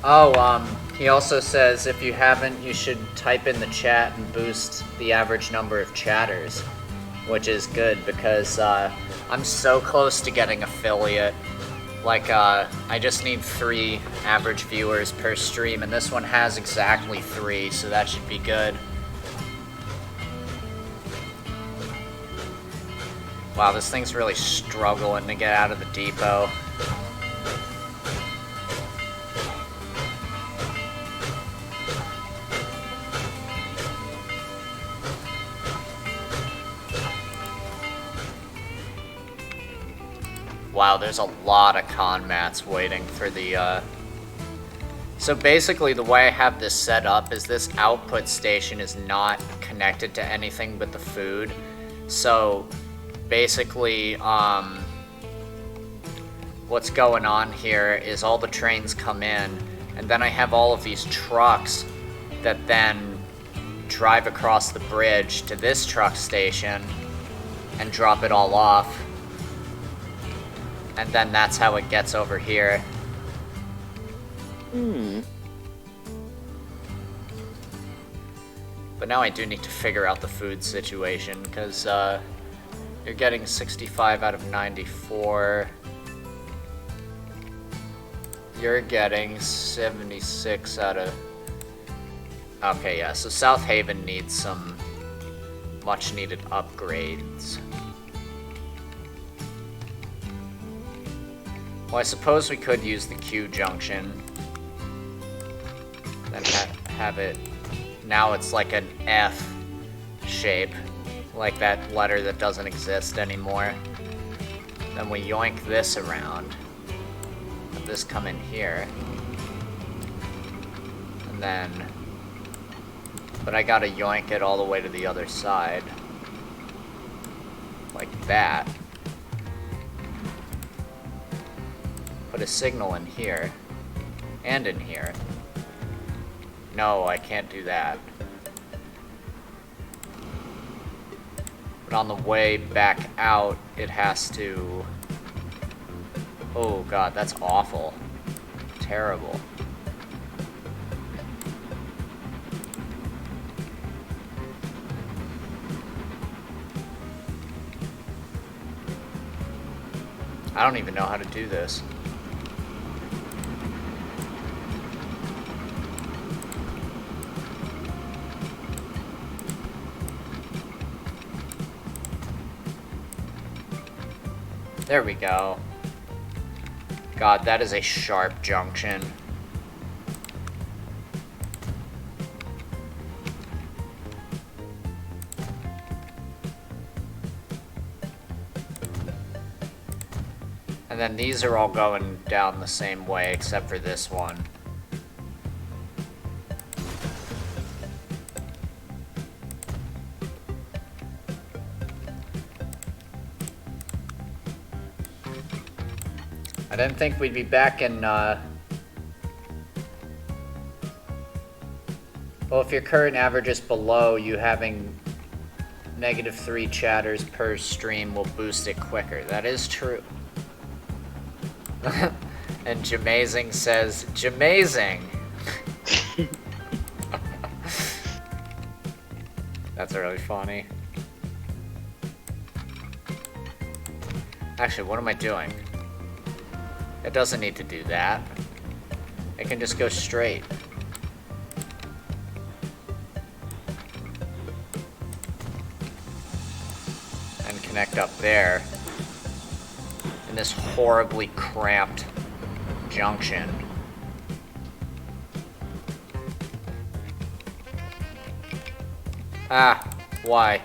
Oh, he also says if you haven't, you should type in the chat and boost the average number of chatters, which is good because I'm so close to getting affiliate. Like, I just need 3 average viewers per stream, and this one has exactly 3, so that should be good. Wow, this thing's really struggling to get out of the depot. Wow, there's a lot of con mats waiting for the, So basically the way I have this set up is this output station is not connected to anything but the food. So basically, what's going on here is all the trains come in, and then I have all of these trucks that then drive across the bridge to this truck station and drop it all off. And then that's how it gets over here. But now I do need to figure out the food situation, because you're getting 65 out of 94. You're getting 76 out of... Okay, yeah, so South Haven needs some much needed upgrades. Well, I suppose we could use the Q junction. Then have it... Now it's like an F shape. Like that letter that doesn't exist anymore. Then we yoink this around. Have this come in here. And then... But I gotta yoink it all the way to the other side. Like that. Put a signal in here. And in here. No, I can't do that. But on the way back out, it has to... Oh god, that's awful. Terrible. I don't even know how to do this. There we go. God, that is a sharp junction. And then these are all going down the same way, except for this one. I didn't think we'd be back in, Well, if your current average is below, you having -3 chatters per stream will boost it quicker. That is true. And Jamazing says, Jamazing! That's really funny. Actually, what am I doing? It doesn't need to do that. It can just go straight. And connect up there. In this horribly cramped junction. Ah, why?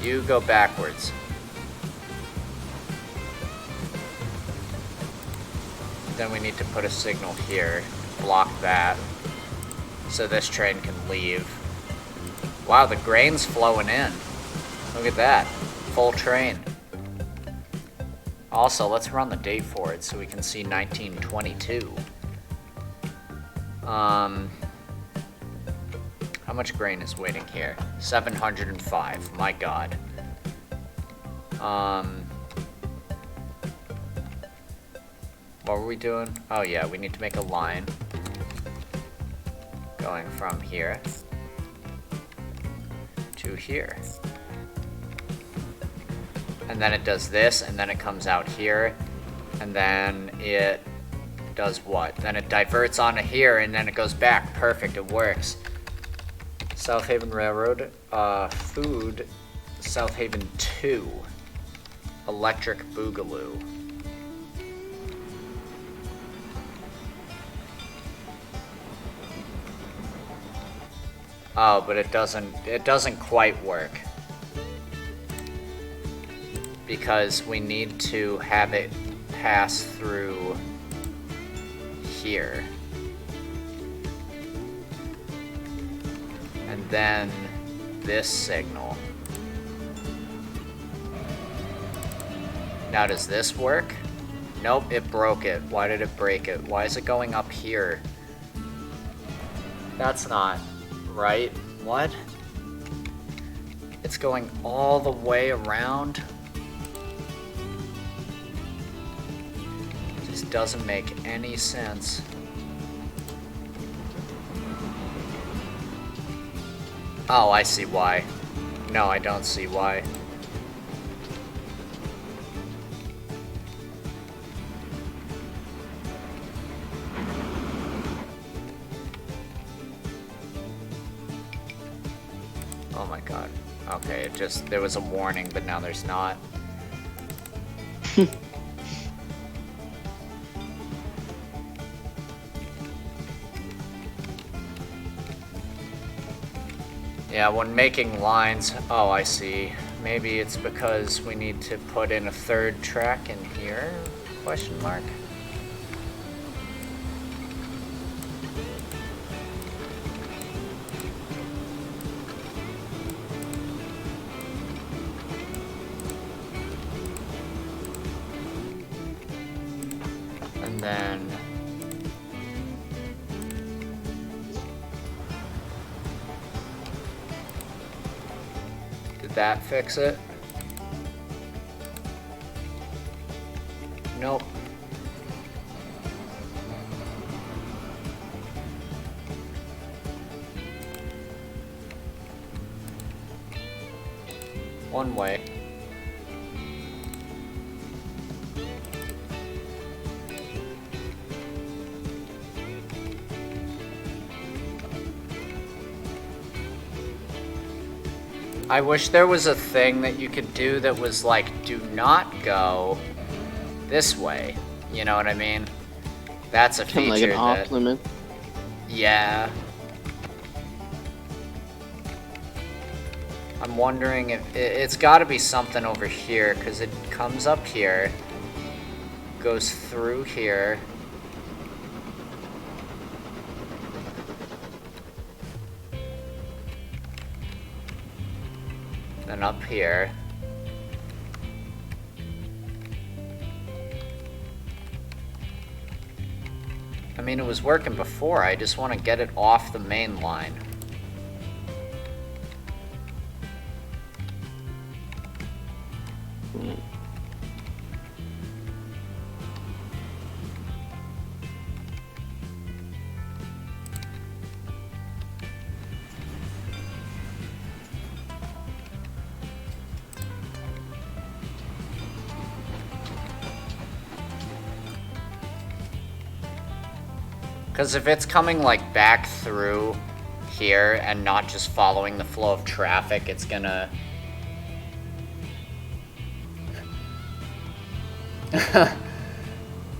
You go backwards. Then we need to put a signal here, block that, so this train can leave. Wow, the grain's flowing in. Look at that, full train. Also, let's run the date for it so we can see 1922. How much grain is waiting here? 705, my god. What were we doing? Oh yeah, we need to make a line going from here to here. And then it does this, and then it comes out here, and then it does what? Then it diverts onto here, and then it goes back. Perfect, it works. South Haven Railroad, food, South Haven 2, electric boogaloo. Oh, but it doesn't quite work. Because we need to have it pass through here. And then this signal. Now does this work? Nope, it broke it. Why did it break it? Why is it going up here? That's not right. What? It's going all the way around? Just doesn't make any sense. Oh, I see why. No, I don't see why. Oh my god. Okay, there was a warning, but now there's not. Yeah, when making lines, oh, I see. Maybe it's because we need to put in a third track in here? Question mark. And then did that fix it? Nope. One way. I wish there was a thing that you could do that was like, do not go this way. You know what I mean? That's a feature like an off limit. Yeah. I'm wondering if it's got to be something over here, because it comes up here, goes through here. Then up here. I mean, it was working before. I just want to get it off the main line. Because if it's coming like back through here and not just following the flow of traffic, it's gonna...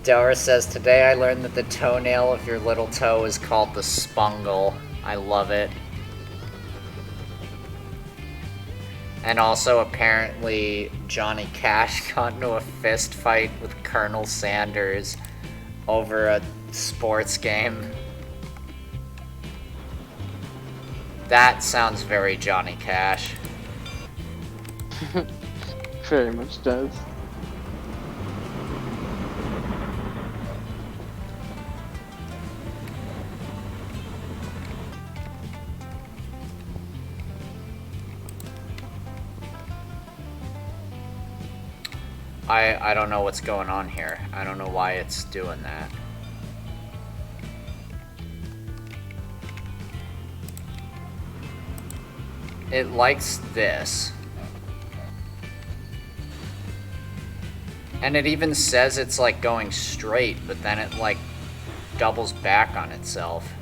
Dora says, today I learned that the toenail of your little toe is called the spungle. I love it. And also, apparently, Johnny Cash got into a fist fight with Colonel Sanders over a sports game. That sounds very Johnny Cash. Very much does. I don't know what's going on here. I don't know why it's doing that. It likes this. And it even says it's like going straight, but then it like doubles back on itself.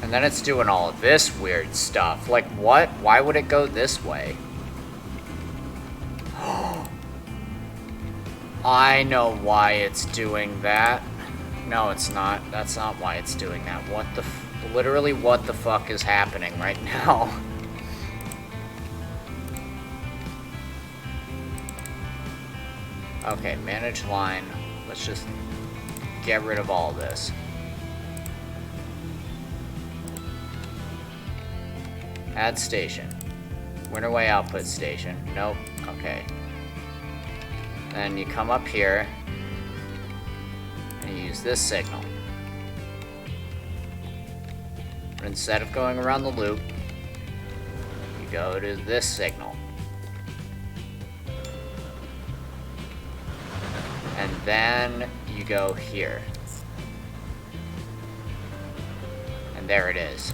And then it's doing all of this weird stuff. Like, what? Why would it go this way? I know why it's doing that. No, it's not. That's not why it's doing that. What the literally what the fuck is happening right now? Okay, manage line. Let's just get rid of all this. Add station. Winterway output station. Nope. Okay. Then you come up here and you use this signal. But instead of going around the loop, you go to this signal. And then you go here. And there it is.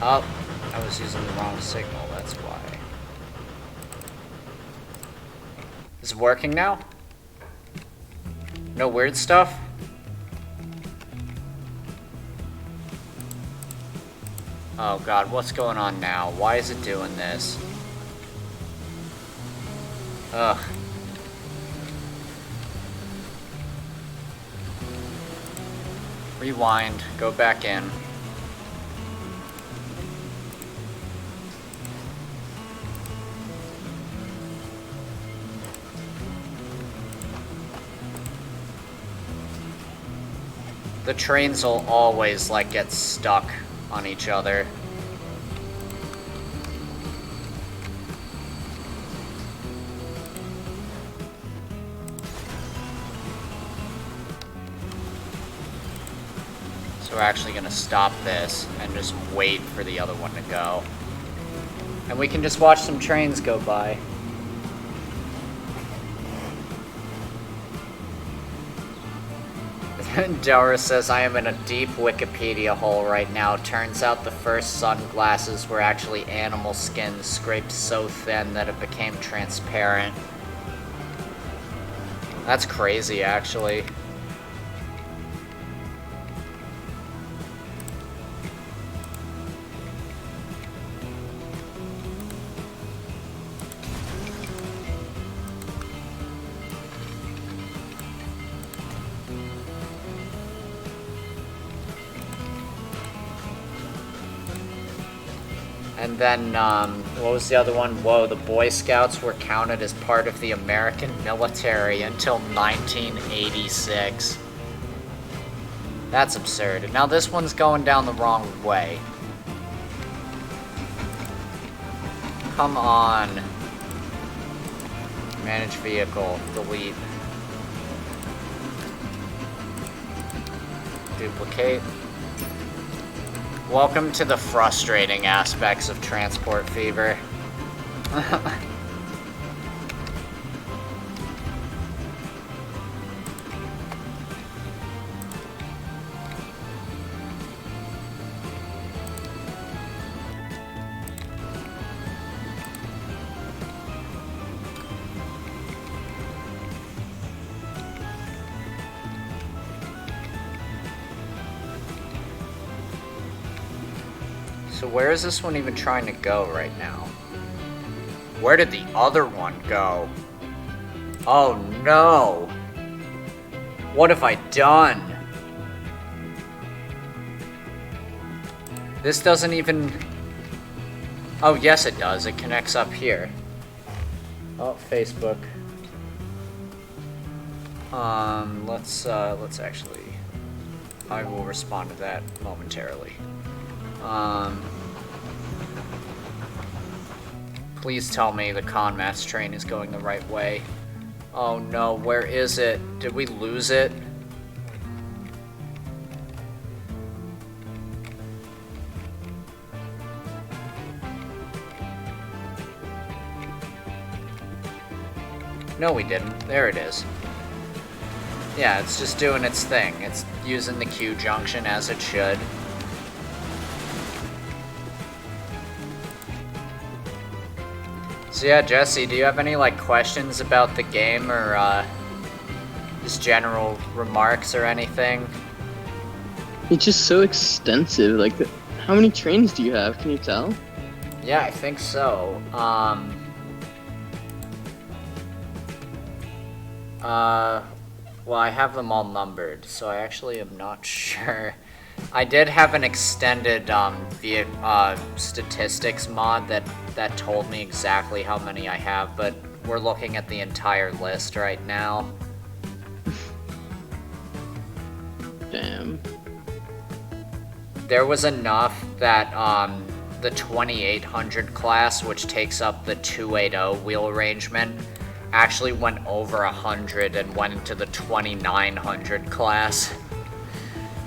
Oh, I was using the wrong signal, that's why. Is it working now? No weird stuff? Oh god, what's going on now? Why is it doing this? Ugh. Rewind, go back in. The trains will always, like, get stuck on each other. So we're actually gonna stop this and just wait for the other one to go. And we can just watch some trains go by. Dora says, I am in a deep Wikipedia hole right now. Turns out the first sunglasses were actually animal skin scraped so thin that it became transparent. That's crazy, actually. And then, what was the other one? Whoa, the Boy Scouts were counted as part of the American military until 1986. That's absurd. Now this one's going down the wrong way. Come on. Manage vehicle. Delete. Duplicate. Welcome to the frustrating aspects of Transport Fever. So where is this one even trying to go right now? Where did the other one go? Oh no! What have I done? This doesn't even... Oh yes it does, it connects up here. Oh, Facebook. Let's actually... I will respond to that momentarily. Please tell me the Conmass train is going the right way. Oh no, where is it? Did we lose it? No, we didn't. There it is. Yeah, it's just doing its thing. It's using the Q junction as it should. So yeah, Jesse, do you have any like questions about the game or just general remarks or anything? It's just so extensive. Like, how many trains do you have? Can you tell? Yeah, I think so. Well, I have them all numbered, so I actually am not sure. I did have an extended statistics mod that told me exactly how many I have, but we're looking at the entire list right now. Damn. There was enough that the 2800 class, which takes up the 280 wheel arrangement, actually went over 100 and went into the 2900 class.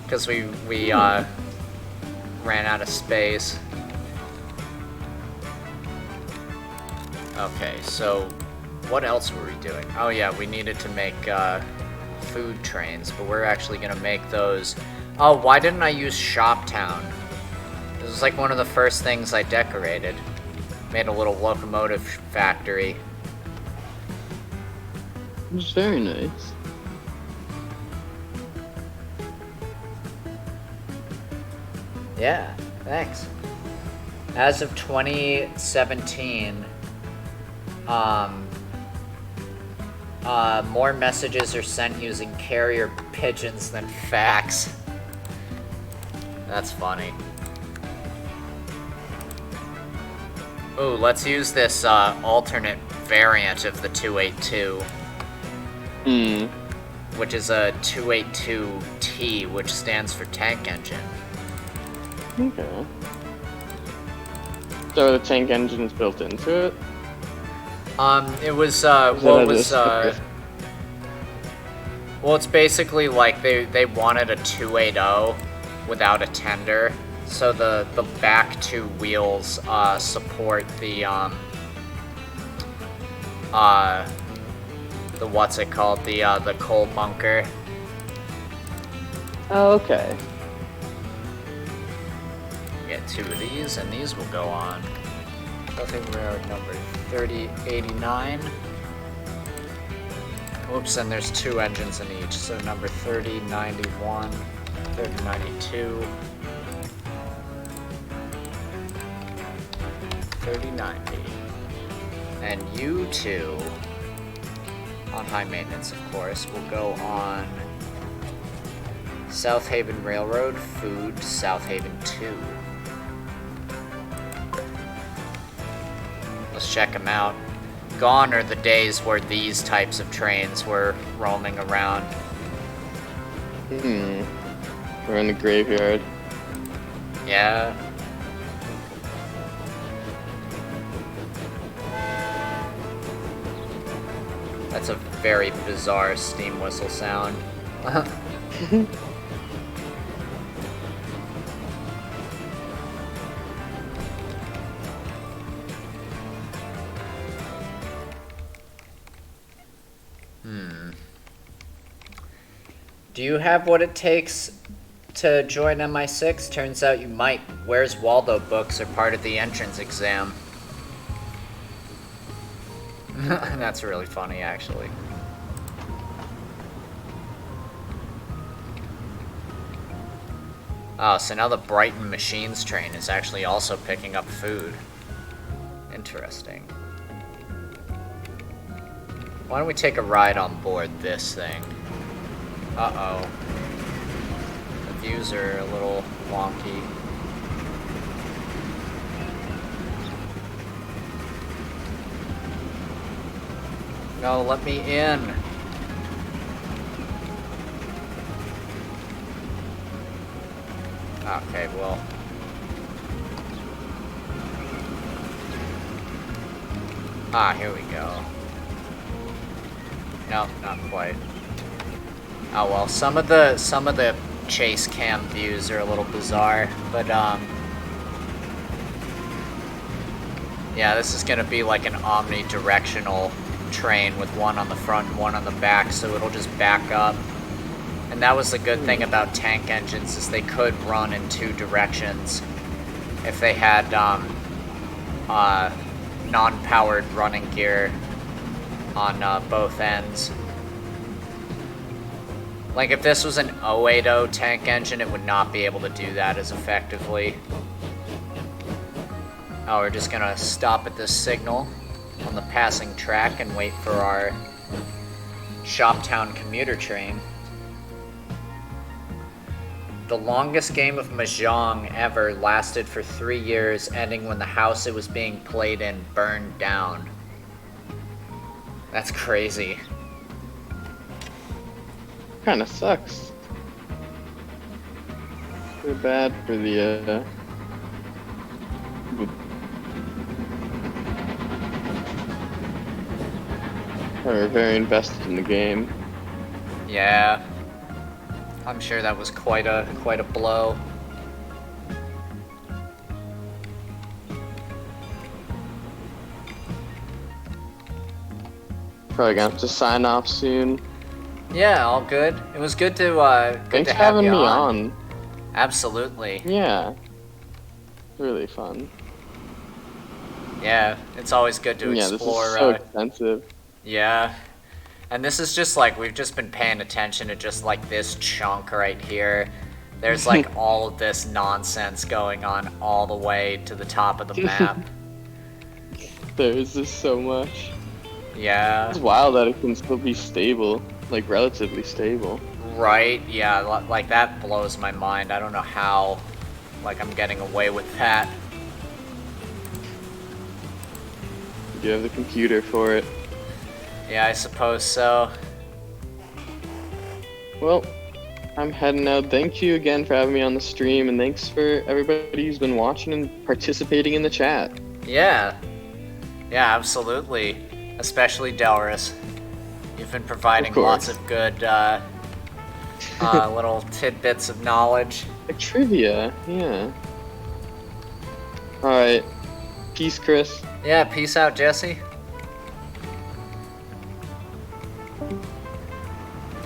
Because we ran out of space. Okay, so what else were we doing? Oh yeah, we needed to make food trains, but we're actually gonna make those. Oh, why didn't I use Shoptown? This was like one of the first things I decorated. Made a little locomotive factory. It's very nice. Yeah, thanks. As of 2017, more messages are sent using carrier pigeons than fax. That's funny. Ooh, let's use this alternate variant of the 282. Which is a 282T, which stands for tank engine. Okay. So the tank engine is built into it? It was, well, it was, well, it's basically like they wanted a 280 without a tender, so the back two wheels, support the what's it called, the coal bunker. Oh, okay. Get two of these, and these will go on. I think we're at number 3089. Oops, and there's two engines in each, so number 3091, 3092, 3090. And you two, on high maintenance of course, will go on South Haven Railroad, Food, South Haven 2. Let's check them out. Gone are the days where these types of trains were roaming around. We're in the graveyard. Yeah. That's a very bizarre steam whistle sound. Do you have what it takes to join MI6? Turns out you might. Where's Waldo books are part of the entrance exam. That's really funny, actually. Oh, so now the Brighton Machines train is actually also picking up food. Interesting. Why don't we take a ride on board this thing? Uh-oh. The views are a little wonky. No, let me in. Okay, well. Ah, here we go. Nope, not quite. Oh well, some of the chase cam views are a little bizarre, but yeah, this is gonna be like an omnidirectional train with one on the front and one on the back, so it'll just back up. And that was the good thing about tank engines, is they could run in two directions if they had non-powered running gear on both ends. Like if this was an 080 tank engine, it would not be able to do that as effectively. Oh, we're just gonna stop at this signal on the passing track and wait for our Shoptown commuter train. The longest game of Mahjong ever lasted for 3 years, ending when the house it was being played in burned down. That's crazy. Kinda sucks. Too bad for the, are very invested in the game. Yeah. I'm sure that was quite a blow. Probably gonna have to sign off soon. Yeah, all good. It was good to Thanks to for have having you me on. on. Absolutely. Yeah. Really fun. Yeah, it's always good to Yeah, this explore. is so expensive. Yeah. And this is just like, we've just been paying attention to just like this chunk right here. There's like all of this nonsense going on all the way to the top of the map. There is just so much. Yeah. It's wild that it can still be stable, like relatively stable. Right, yeah, like that blows my mind. I don't know how, like, I'm getting away with that. You have the computer for it. Yeah, I suppose so. Well, I'm heading out. Thank you again for having me on the stream, and thanks for everybody who's been watching and participating in the chat. Yeah. Yeah, absolutely. Especially Delris. You've been providing lots of good little tidbits of knowledge. Like trivia, yeah. Alright. Peace, Chris. Yeah, peace out, Jesse.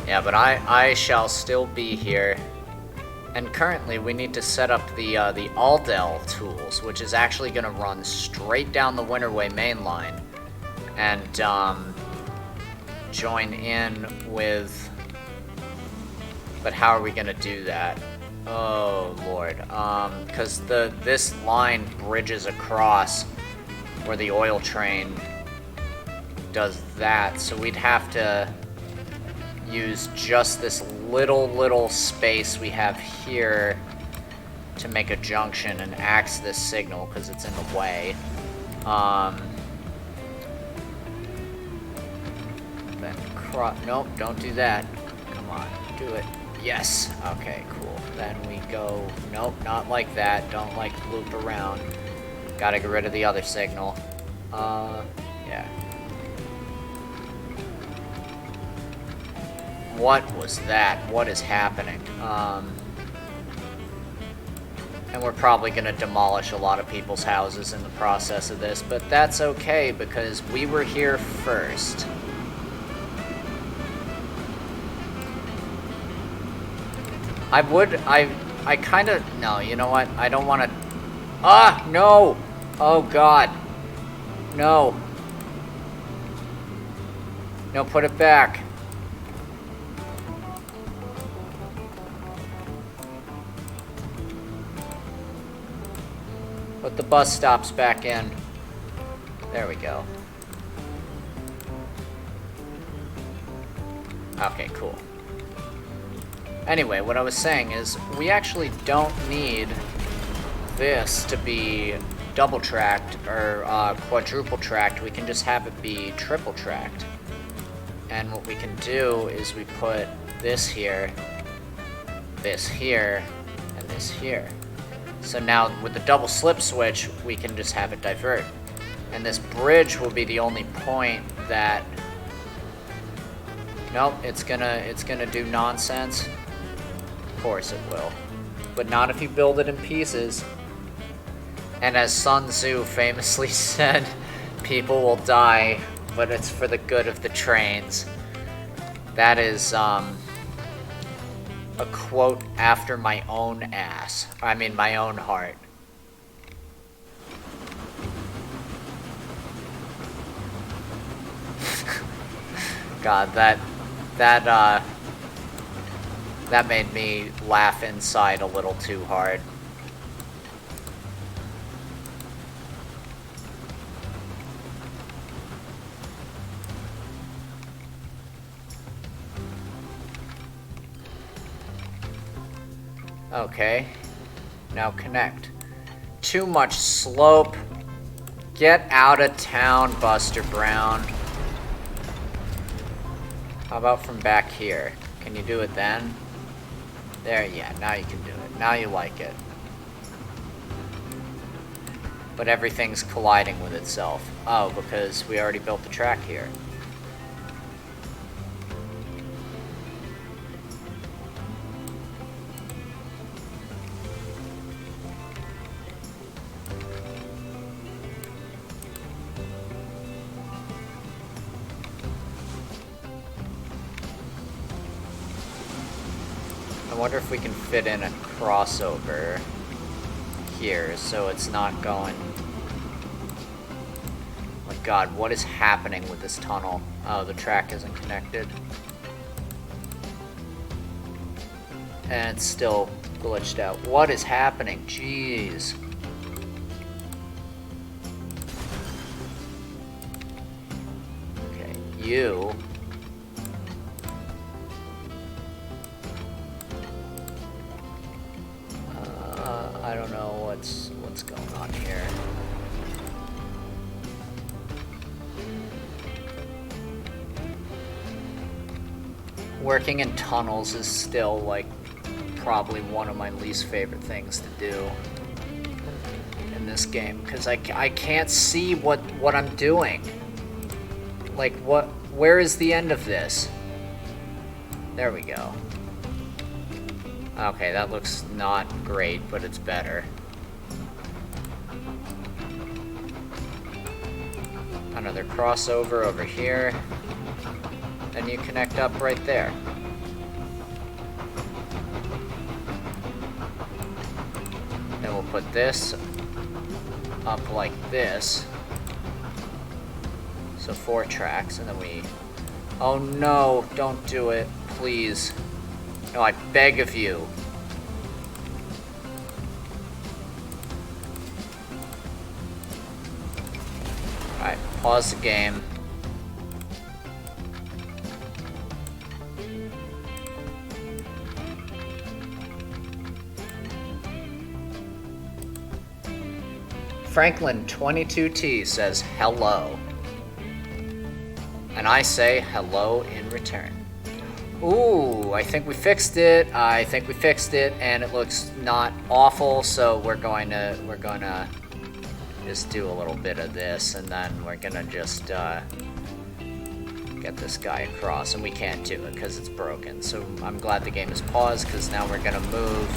Yeah, but I shall still be here. And currently we need to set up the Aldel tools, which is actually going to run straight down the Winterway main line. And join in with... But how are we going to do that? Oh, Lord. Because this line bridges across where the oil train does that, so we'd have to use just this little space we have here to make a junction and axe this signal because it's in the way. Then nope, don't do that. Come on, do it. Yes. Okay, cool. Then we go. Nope, not like that. Don't like loop around. Gotta get rid of the other signal. Yeah. What was that? What is happening? And we're probably gonna demolish a lot of people's houses in the process of this, but that's okay because we were here first. I kind of, no, you know what? I don't want to, no! Oh, God. No. No, put it back. Put the bus stops back in. There we go. Okay, cool. Anyway, what I was saying is, we actually don't need this to be double tracked or quadruple tracked. We can just have it be triple tracked. And what we can do is we put this here, and this here. So now with the double slip switch, we can just have it divert. And this bridge will be the only point that... Nope, it's gonna do nonsense. Of course it will. But not if you build it in pieces. And as Sun Tzu famously said, people will die, but it's for the good of the trains. That is, a quote after my own ass. I mean, my own heart. God, that made me laugh inside a little too hard. Okay, now connect. Too much slope. Get out of town, Buster Brown. How about from back here? Can you do it then? There, yeah, now you can do it. Now you like it. But everything's colliding with itself. Oh, because we already built the track here. I wonder if we can fit in a crossover here so it's not going... Oh my god, what is happening with this tunnel? Oh, the track isn't connected. And it's still glitched out. What is happening? Jeez. Okay, you... I don't know what's going on here. Working in tunnels is still, like, probably one of my least favorite things to do in this game, because I can't see what I'm doing. Like, where is the end of this? There we go. Okay, that looks not great, but it's better. Another crossover over here. Then you connect up right there. Then we'll put this up like this. So 4 tracks, and then we... Oh no, don't do it, please. No, I beg of you. Alright, pause the game. Franklin22T says hello. And I say hello in return. Ooh, I think we fixed it. I think we fixed it, and it looks not awful. So we're going to just do a little bit of this, and then we're gonna just get this guy across. And we can't do it because it's broken. So I'm glad the game is paused, because now we're gonna move.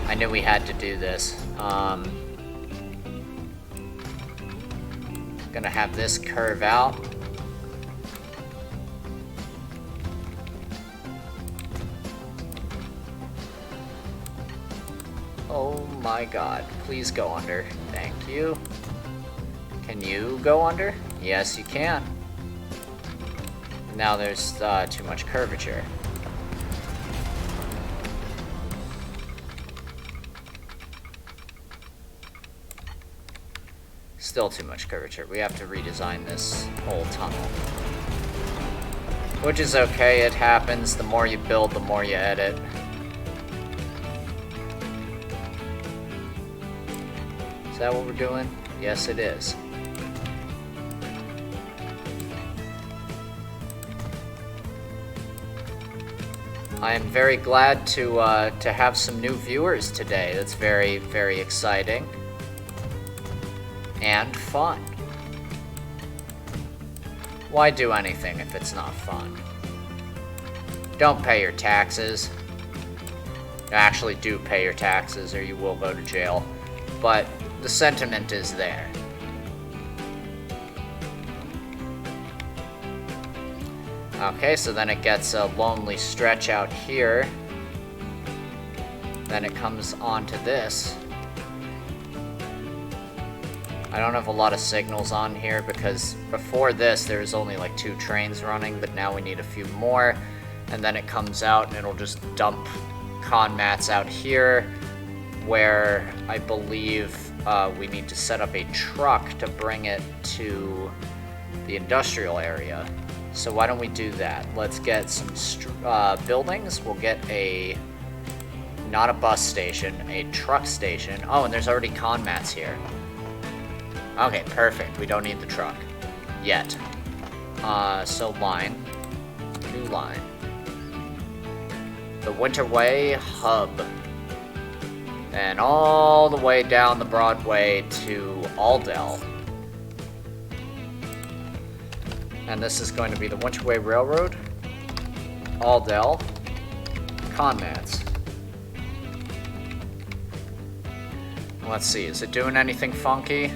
I knew we had to do this. Gonna have this curve out. Oh my god, please go under. Thank you. Can you go under? Yes, you can. Now there's too much curvature. Still too much curvature. We have to redesign this whole tunnel. Which is okay, it happens. The more you build, the more you edit. Is that what we're doing? Yes, it is. I am very glad to have some new viewers today. That's very, very exciting. And fun. Why do anything if it's not fun? Don't pay your taxes. Actually, do pay your taxes or you will go to jail. But the sentiment is there. Okay, so then it gets a lonely stretch out here. Then it comes onto this. I don't have a lot of signals on here because before this there was only like 2 trains running, but now we need a few more. And then it comes out and it'll just dump con mats out here, where I believe we need to set up a truck to bring it to the industrial area. So why don't we do that? Let's get some buildings. We'll get not a bus station, a truck station. Oh, and there's already con mats here. Okay, perfect. We don't need the truck yet. So line, new line. The Winterway hub. And all the way down the Broadway to Aldell. And this is going to be the Winterway Railroad, Aldell, Conmats. Let's see, is it doing anything funky?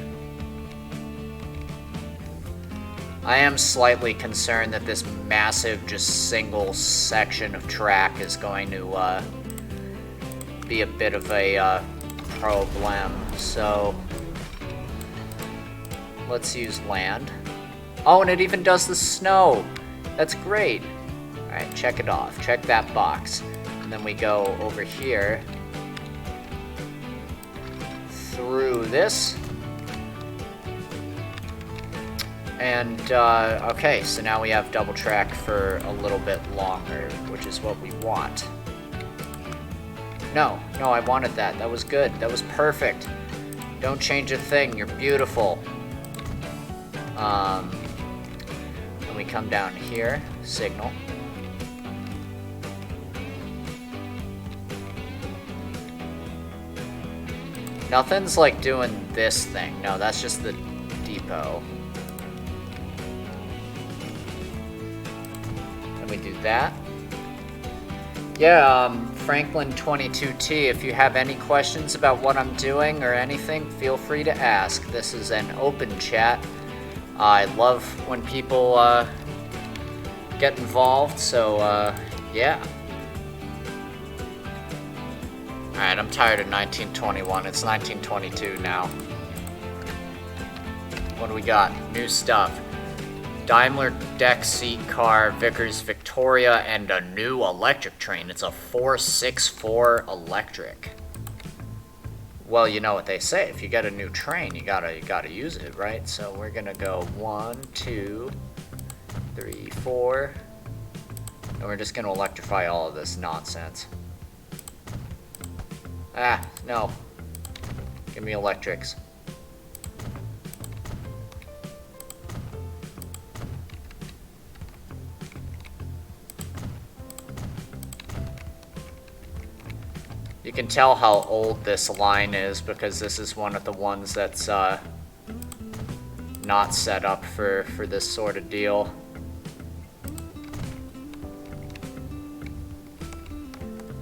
I am slightly concerned that this massive, just single section of track is going to be a bit of a problem. So let's use land. Oh, and it even does the snow. That's great. All right, check it off. Check that box. And then we go over here through this. And, okay, so now we have double track for a little bit longer, which is what we want. No, I wanted that. That was good. That was perfect. Don't change a thing. You're beautiful. And we come down here, signal. Nothing's like doing this thing. No, that's just the depot. And we do that. Yeah, Franklin 22T, if you have any questions about what I'm doing or anything, feel free to ask. This is an open chat. I love when people get involved, so yeah. Alright, I'm tired of 1921. It's 1922 now. What do we got? New stuff. Daimler deck seat car, Vickers Victoria, and a new electric train. It's a 464 electric. Well, you know what they say. If you get a new train, you gotta use it, right? So we're gonna go 1, 2, 3, 4, and we're just gonna electrify all of this nonsense. Ah, no. Give me electrics. You can tell how old this line is because this is one of the ones that's not set up for this sort of deal.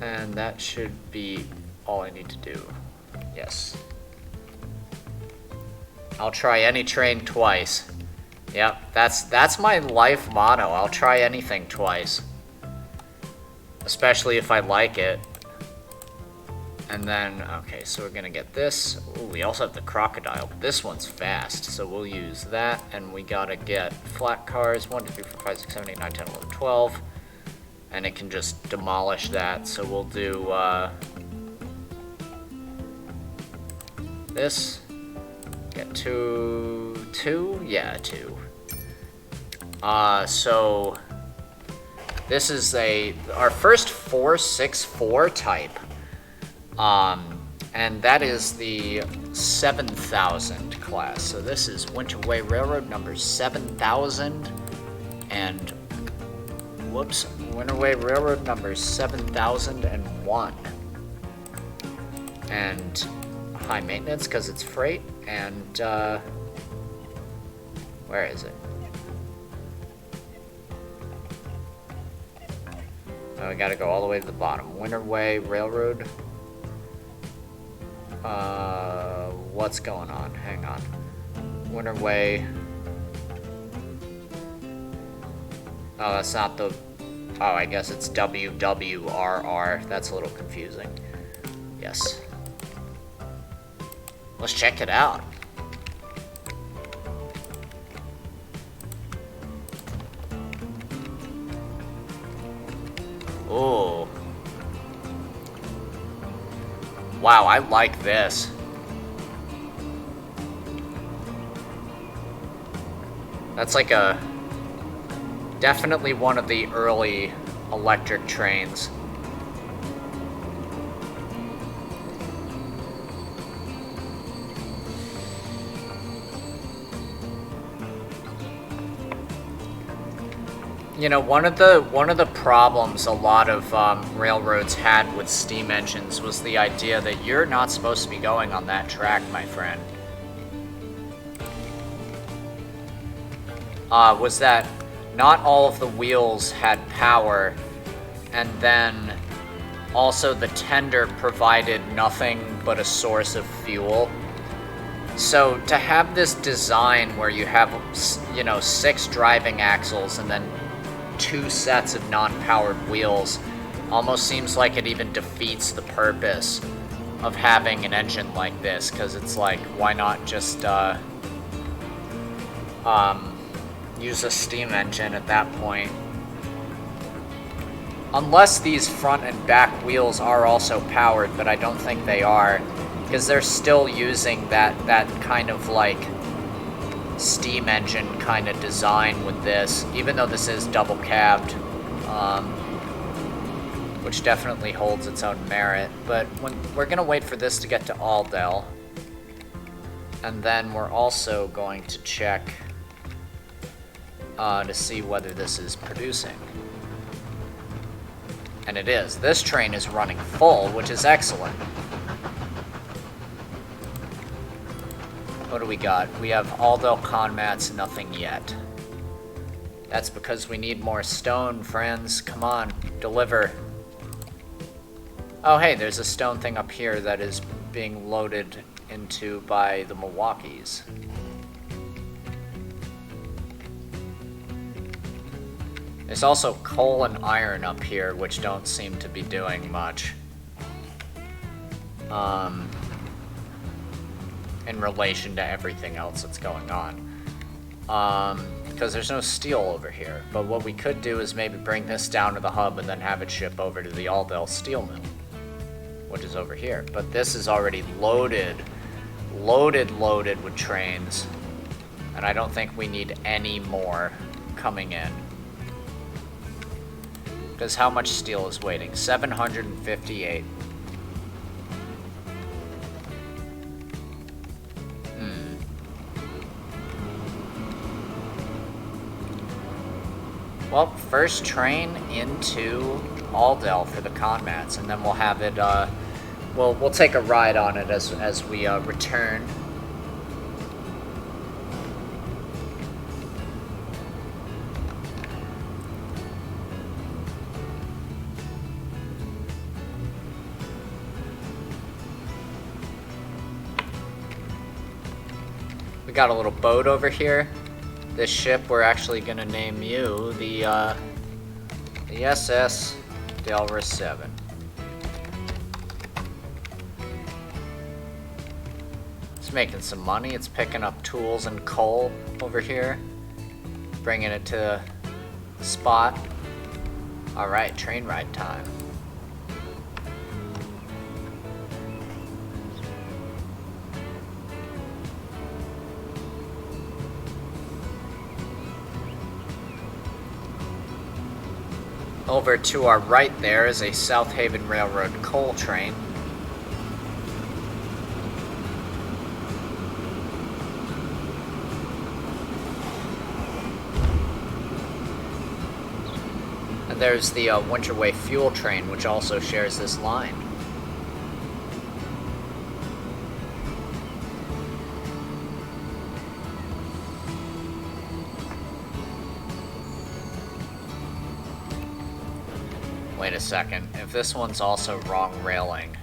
And that should be all I need to do. Yes. I'll try any train twice. Yep, that's my life motto. I'll try anything twice. Especially if I like it. And then, okay, so we're gonna get this. Ooh, we also have the crocodile, but this one's fast, so we'll use that. And we gotta get flat cars, 1, 2, 3, 4, 5, 6, 7, 8, 9, 10, 11, 12. And it can just demolish that, so we'll do this. Get 2, yeah, 2. So this is our first 464 type. And that is the 7000 class. So this is Winterway Railroad number 7000 and whoops, Winterway Railroad number 7001. And high maintenance because it's freight. And where is it? Oh, we gotta go all the way to the bottom. Winterway Railroad. What's going on? Hang on. Winterway. Oh, that's not the... Oh, I guess it's WWRR. That's a little confusing. Yes. Let's check it out. Ooh. Wow, I like this. That's like a... Definitely one of the early electric trains. You know, one of the problems a lot of railroads had with steam engines was the idea that you're not supposed to be going on that track, my friend. Was that not all of the wheels had power, and then also the tender provided nothing but a source of fuel. So to have this design where you have, you know, 6 driving axles and then 2 sets of non-powered wheels almost seems like it even defeats the purpose of having an engine like this, because it's like, why not just use a steam engine at that point? Unless these front and back wheels are also powered, but I don't think they are, because they're still using that kind of like steam engine kind of design with this, even though this is double cabbed, which definitely holds its own merit. But we're gonna wait for this to get to Aldel, and then we're also going to check to see whether this is producing. And it is. This train is running full, which is excellent. What do we got? We have Aldel Conmats, nothing yet. That's because we need more stone, friends. Come on, deliver. Oh, hey, there's a stone thing up here that is being loaded into by the Milwaukees. There's also coal and iron up here, which don't seem to be doing much. In relation to everything else that's going on. Because there's no steel over here. But what we could do is maybe bring this down to the hub and then have it ship over to the Aldel steel mill, which is over here. But this is already loaded with trains. And I don't think we need any more coming in. Because how much steel is waiting? 758. Well, first train into Aldel for the Conmats, and then we'll have it, we'll take a ride on it as we return. We got a little boat over here. This ship, we're actually going to name you the SS Delra 7. It's making some money. It's picking up tools and coal over here, bringing it to the spot. All right, train ride time. Over to our right there is a South Haven Railroad coal train. And there's the Winterway fuel train, which also shares this line. Wait a second. If this one's also wrong railing,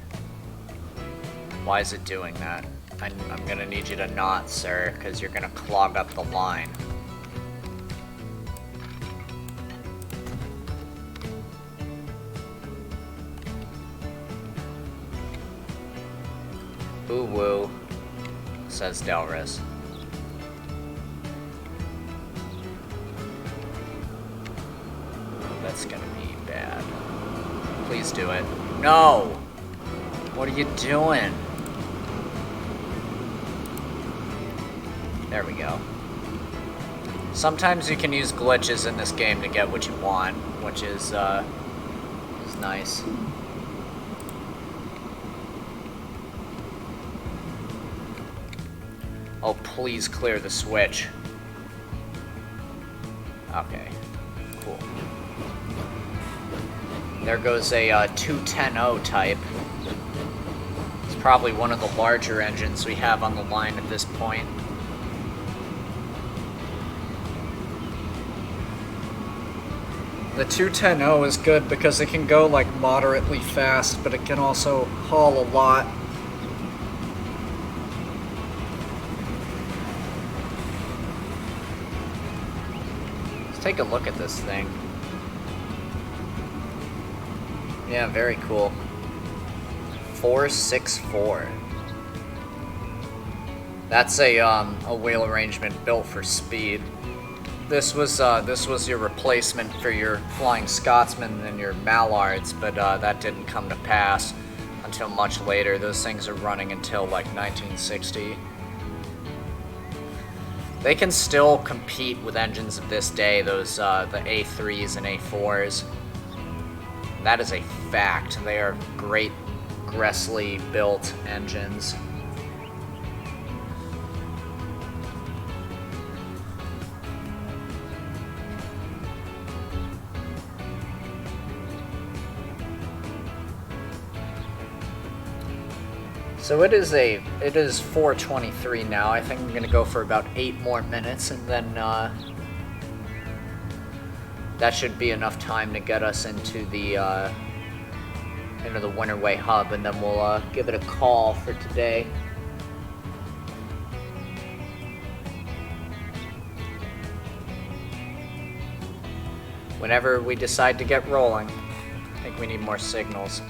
why is it doing that? I'm gonna need you to not, sir, because you're gonna clog up the line. Ooh woo, says Delris. That's gonna be bad. Please do it. No! What are you doing? There we go. Sometimes you can use glitches in this game to get what you want, which is nice. Oh, please clear the switch. Okay, cool. There goes a 210-0 type. It's probably one of the larger engines we have on the line at this point. The 210-0 is good because it can go like moderately fast, but it can also haul a lot. Take a look at this thing. Yeah, very cool. 464. That's a wheel arrangement built for speed. This was your replacement for your Flying Scotsman and your Mallards, but that didn't come to pass until much later. Those things are running until like 1960. They can still compete with engines of this day, those the A3s and A4s. That is a fact. They are great Gressley built engines. So it is 4:23 now. I think I'm gonna go for about 8 more minutes, and then that should be enough time to get us into the Winterway hub, and then we'll give it a call for today. Whenever we decide to get rolling, I think we need more signals.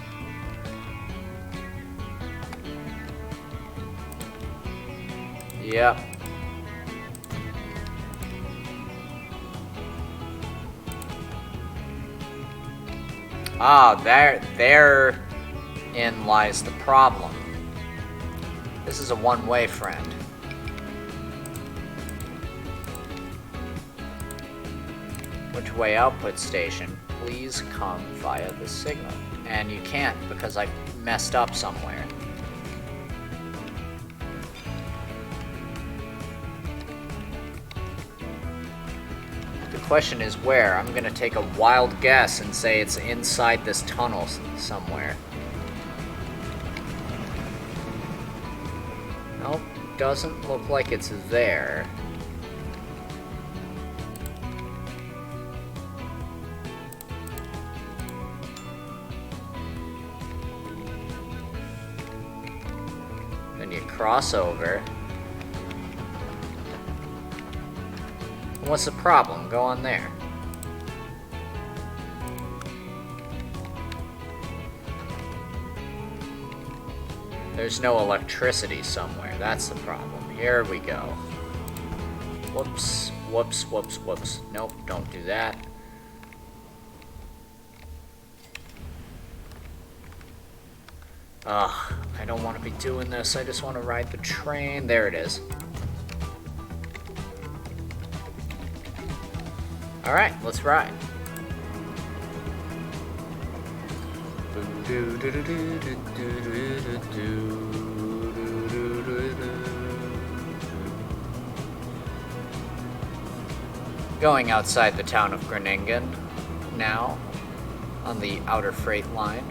Yep. Ah, therein lies the problem. This is a one-way, friend. Which way output station? Please come via the signal. And you can't because I messed up somewhere. The question is where. I'm gonna take a wild guess and say it's inside this tunnel somewhere. Nope, doesn't look like it's there. Then you cross over. What's the problem? Go on there. There's no electricity somewhere. That's the problem. Here we go. Whoops, whoops, whoops, whoops. Nope, don't do that. Ugh, I don't want to be doing this. I just want to ride the train. There it is. Alright, let's ride. Going outside the town of Groningen now on the outer freight line.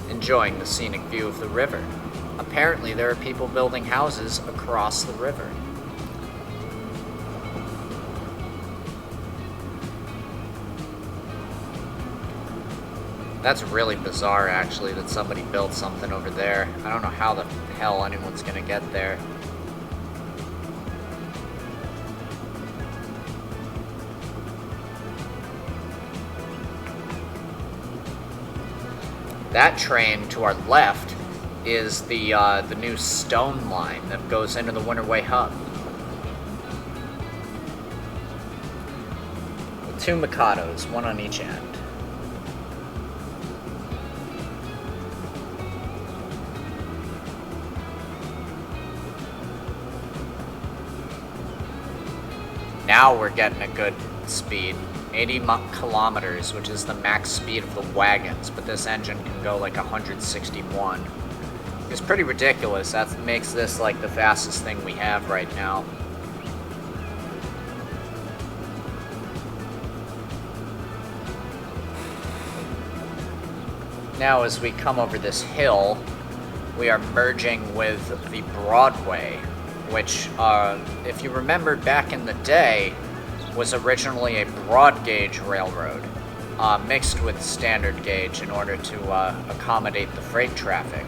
Enjoying the scenic view of the river. A apparently there are people building houses across the river. That's really bizarre, actually, that somebody built something over there. I don't know how the hell anyone's gonna get there. That train to our left is the new stone line that goes into the Winterway hub. With 2 Mikados, one on each end. Now we're getting a good speed. 80 kilometers, which is the max speed of the wagons, but this engine can go like 161. It's pretty ridiculous. That makes this like the fastest thing we have right now. Now as we come over this hill, we are merging with the Broadway, which, if you remember back in the day, was originally a broad gauge railroad, mixed with standard gauge in order to accommodate the freight traffic.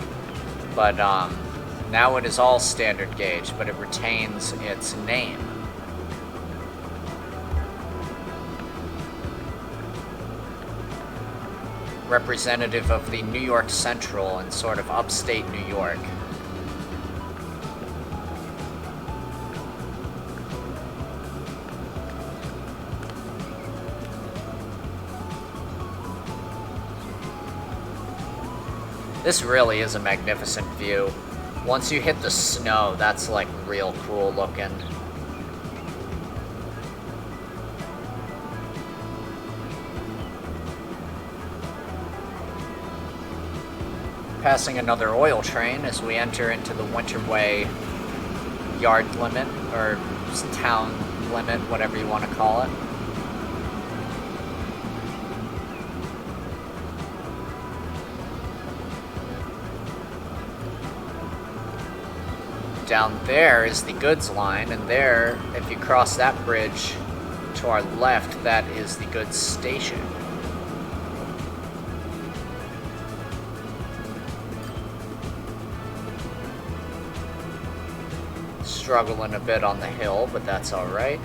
But now it is all standard gauge, but it retains its name. Representative of the New York Central and sort of upstate New York. This really is a magnificent view. Once you hit the snow, that's like real cool looking. Passing another oil train as we enter into the Winterway yard limit, or town limit, whatever you want to call it. Down there is the goods line, and there, if you cross that bridge to our left, that is the goods station. Struggling a bit on the hill, but that's alright.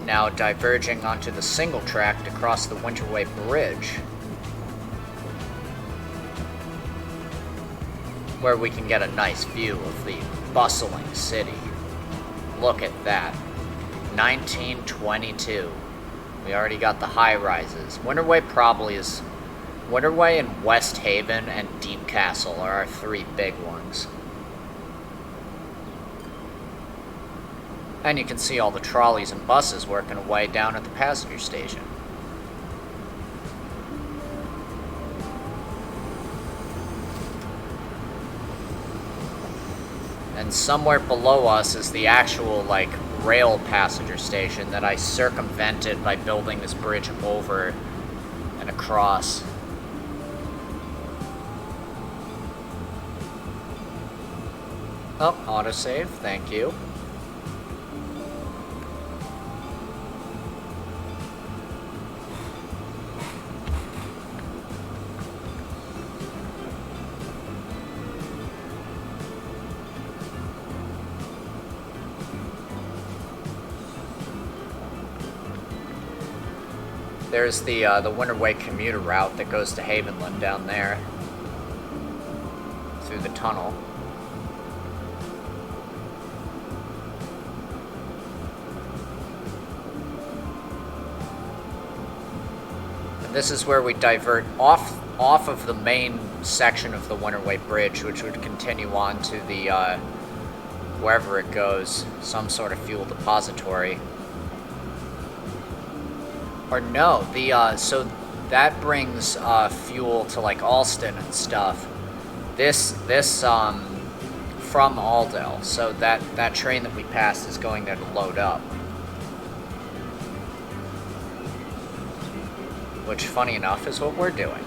Now diverging onto the single track to cross the Winterway Bridge, where we can get a nice view of the bustling city. Look at that. 1922. We already got the high rises. Winterway probably is... Winterway and West Haven and Deep Castle are our 3 big ones. And you can see all the trolleys and buses working away down at the passenger station. And somewhere below us is the actual, like, rail passenger station that I circumvented by building this bridge over and across. Oh, autosave, thank you. There's the Winterway commuter route that goes to Havenland down there, through the tunnel. And this is where we divert off of the main section of the Winterway Bridge, which would continue on to the, wherever it goes, some sort of fuel depository. Or no, so that brings fuel to like Alston and stuff. This from Aldale, so that train that we passed is going there to load up. Which, funny enough, is what we're doing.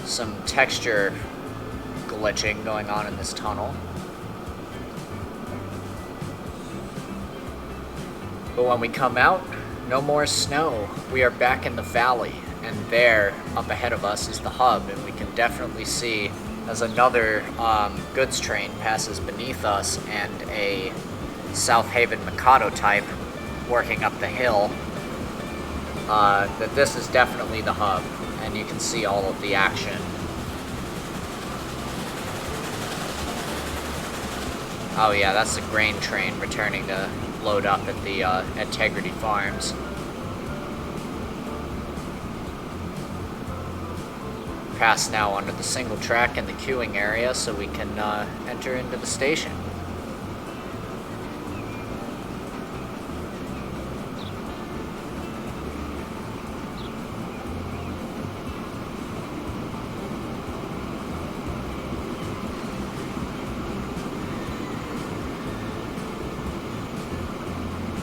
some texture glitching going on in this tunnel. But when we come out, no more snow. We are back in the valley, and there, up ahead of us, is the hub, and we can definitely see as another goods train passes beneath us and a South Haven Mikado type working up the hill, that this is definitely the hub, and you can see all of the action. Oh yeah, that's the grain train returning to load up at the Integrity Farms. Pass now under the single track in the queuing area so we can enter into the station.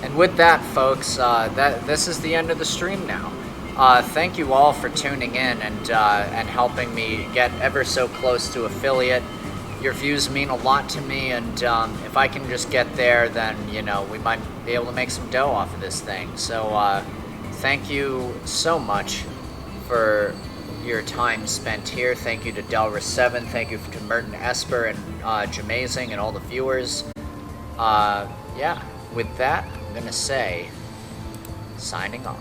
And with that, folks, this is the end of the stream now. Thank you all for tuning in and helping me get ever so close to affiliate. Your views mean a lot to me, and if I can just get there, then, you know, we might be able to make some dough off of this thing. So, thank you so much for your time spent here. Thank you to Delris7. Thank you to Merton Esper and Jamazing and all the viewers. Yeah, with that, I'm gonna say, signing off.